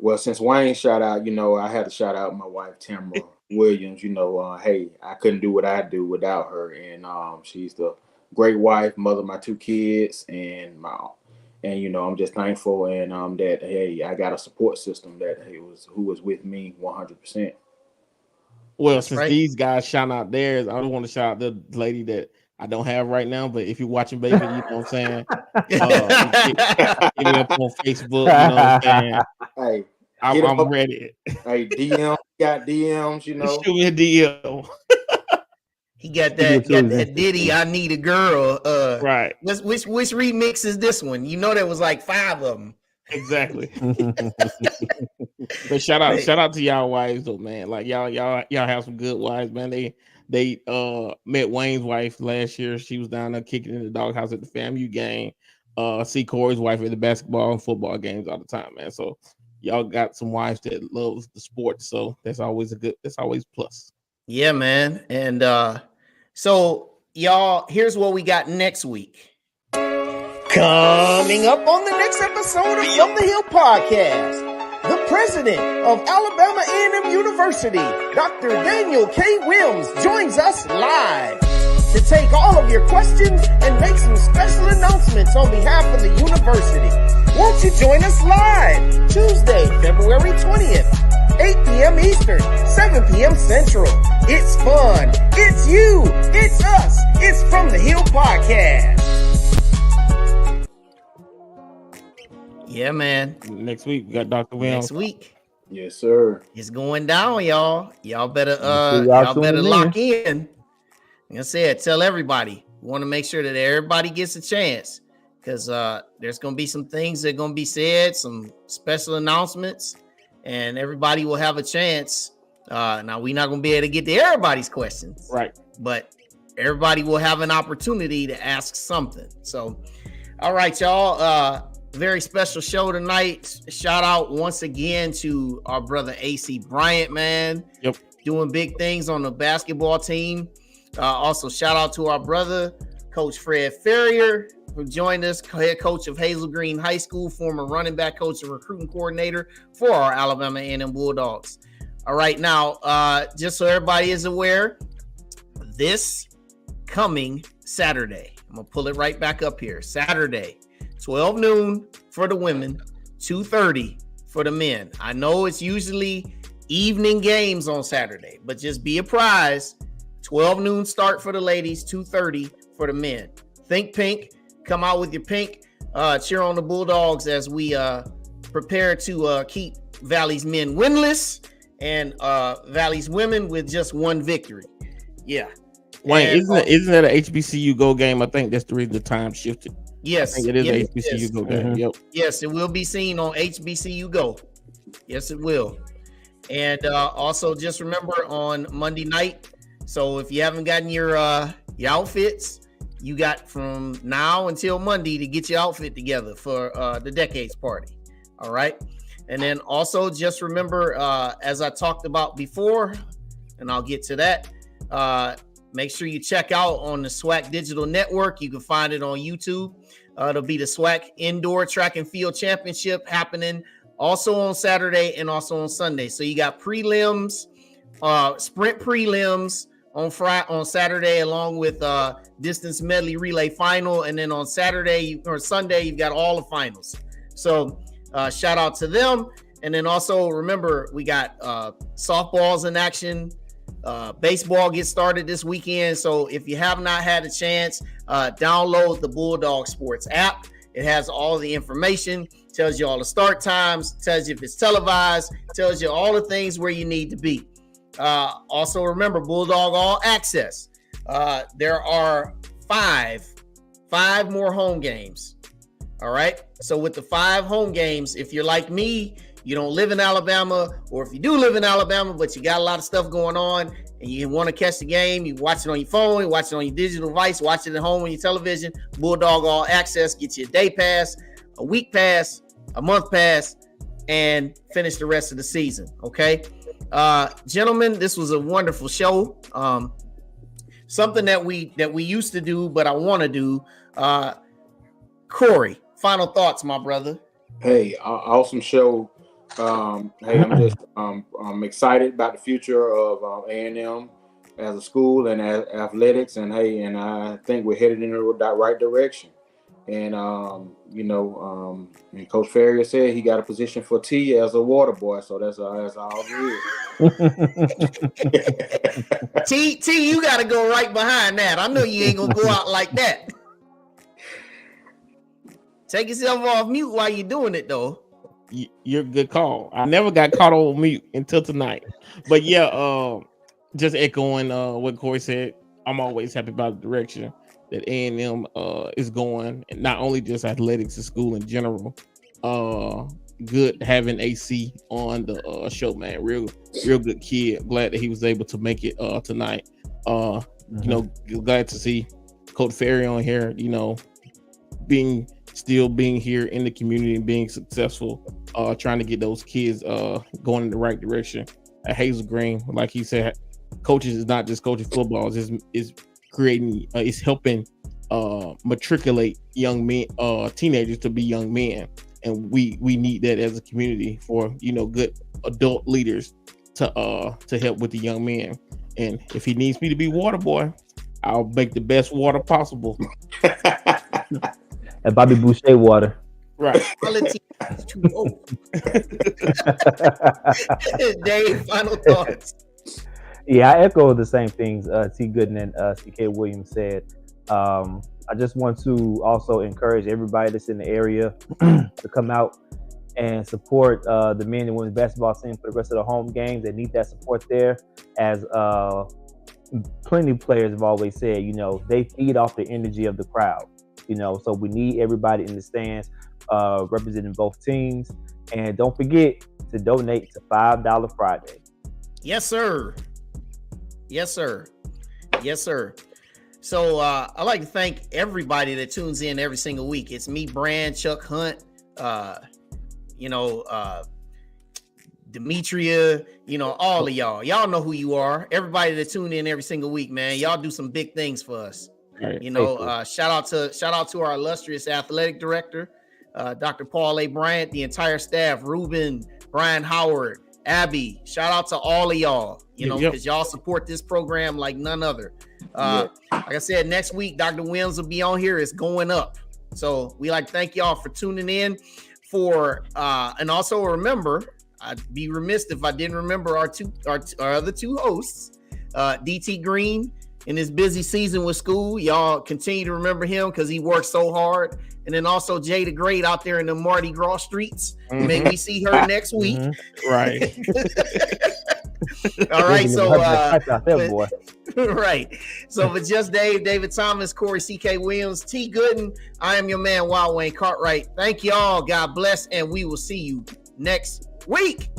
well, since Wayne shout out, you know, I had to shout out my wife, Tamara Williams. You know, hey, I couldn't do what I do without her. And she's the great wife, mother of my two kids, and you know, I'm just thankful and that hey, I got a support system that who was with me 100%. Well, since these guys shout out theirs, I want to shout out the lady that I don't have right now, but if you're watching, baby, you know what I'm saying? Hit me up on Facebook, you know what I'm saying? Hey, I'm ready. Hey, DM, got DMs, you know. Shoot me a DM. He got that Diddy, I Need a Girl. Right. Which remix is this one? You know there was like 5 of them. Exactly. But shout out to y'all wives though, man. Like y'all have some good wives, man. They met Wayne's wife last year. She was down there kicking in the doghouse at the FAMU game. See Corey's wife at the basketball and football games all the time, man. So y'all got some wives that love the sport. So that's always plus. Yeah, man. And so y'all, here's what we got next week. Coming up on the next episode of From the Hill Podcast, the president of Alabama A&M University, Dr. Daniel K. Williams, joins us live to take all of your questions and make some special announcements on behalf of the university. Won't you join us live Tuesday, February 20th, 8 p.m. Eastern, 7 p.m. Central. It's fun. It's you. It's us. It's From the Hill Podcast. Yeah, man. Next week we got Dr. Williams. Next week. Yes, sir. It's going down, y'all. Y'all better lock in. Like I said, tell everybody. We want to make sure that everybody gets a chance because there's going to be some things that are going to be said, some special announcements, and everybody will have a chance. Now, we're not going to be able to get to everybody's questions. Right. But everybody will have an opportunity to ask something. So, all right, y'all. Very special show tonight. Shout out once again to our brother AC Bryant, man. Yep. Doing big things on the basketball team. Also, shout out to our brother, Coach Farrier, who joined us, head coach of Hazel Green High School, former running back coach and recruiting coordinator for our Alabama A&M Bulldogs. All right, now, just so everybody is aware, this coming Saturday, I'm going to pull it right back up here. Saturday, 12 noon for the women, 2:30 for the men. I know it's usually evening games on Saturday, but just be apprised, 12 noon start for the ladies, 2:30 for the men. Think pink, come out with your pink, cheer on the Bulldogs as we prepare to keep Valley's men winless and Valley's women with just one victory. Yeah. Wayne, isn't that an HBCU Go game? I think that's the reason the time shifted. Yes, I think it is an HBCU Go game. Yep. Yes, it will be seen on HBCU Go. Yes, it will. And also just remember on Monday night. So if you haven't gotten your outfits, you got from now until Monday to get your outfit together for the Decades Party. All right. And then also just remember, as I talked about before, and I'll get to that, make sure you check out on the SWAC Digital Network. You can find it on YouTube. It'll be the SWAC Indoor Track and Field Championship happening also on Saturday and also on Sunday. So you got prelims, sprint prelims on Saturday, along with distance medley relay final. And then on Saturday or Sunday, you've got all the finals. So shout out to them. And then also remember, we got softballs in action. Baseball gets started this weekend. So if you have not had a chance, download the Bulldog Sports app. It has all the information, tells you all the start times, tells you if it's televised, tells you all the things where you need to be. Also remember Bulldog All Access. There are five more home games. All right. So with the 5 home games, if you're like me, you don't live in Alabama, or if you do live in Alabama, but you got a lot of stuff going on and you want to catch the game, you watch it on your phone, you watch it on your digital device, watch it at home on your television, Bulldog All Access, get you a day pass, a week pass, a month pass, and finish the rest of the season. Okay. Gentlemen, this was a wonderful show. Something that we used to do, but I want to do. Corey, final thoughts, my brother. Hey, awesome show. Hey, I'm excited about the future of A&M as a school and as athletics, and hey, and I think we're headed in the right direction. And and Coach Farrier said he got a position for T as a water boy, so that's all good. T, you got to go right behind that. I know you ain't gonna go out like that. Take yourself off mute while you're doing it, though. You're a good call. I never got caught on mute until tonight. But yeah, just echoing what Corey said. I'm always happy about the direction that A&M is going, and not only just athletics in school in general. Good having AC on the show, man. Real good kid. Glad that he was able to make it tonight. Glad to see Coach Farrier on here. Still being here in the community and being successful, trying to get those kids going in the right direction. At Hazel Green, like he said, coaches is not just coaching football; is creating, it's helping matriculate young men, teenagers to be young men, and we need that as a community for good adult leaders to help with the young men. And if he needs me to be water boy, I'll make the best water possible. And Bobby Boucher water. Right. Dave, final thoughts. Yeah, I echo the same things T. Gooden and C.K. Williams said. I just want to also encourage everybody that's in the area to come out and support the men and women's basketball team for the rest of the home games. They need that support there. As plenty of players have always said, they feed off the energy of the crowd. So we need everybody in the stands representing both teams. And don't forget to donate to $5 Friday. Yes, sir. Yes, sir. Yes, sir. So I'd like to thank everybody that tunes in every single week. It's me, Brand, Chuck Hunt, Demetria, all of y'all. Y'all know who you are. Everybody that tune in every single week, man. Y'all do some big things for us. Right. Shout out to our illustrious athletic director, Dr. Paul A. Bryant, the entire staff, Ruben, Brian Howard, Abby. Shout out to all of y'all, because y'all support this program like none other. Like I said, next week, Dr. Williams will be on here. It's going up. So we like to thank y'all for tuning in and also remember, I'd be remiss if I didn't remember our other two hosts, DT Green. In this busy season with school, y'all continue to remember him because he works so hard. And then also Jay the Great out there in the Mardi Gras streets. Mm-hmm. Maybe we see her next week. Mm-hmm. Right. All right. So, right. So for Just Dave, David Thomas, Corey C.K. Williams, T. Gooden, I am your man, Wild Wayne Cartwright. Thank y'all. God bless. And we will see you next week.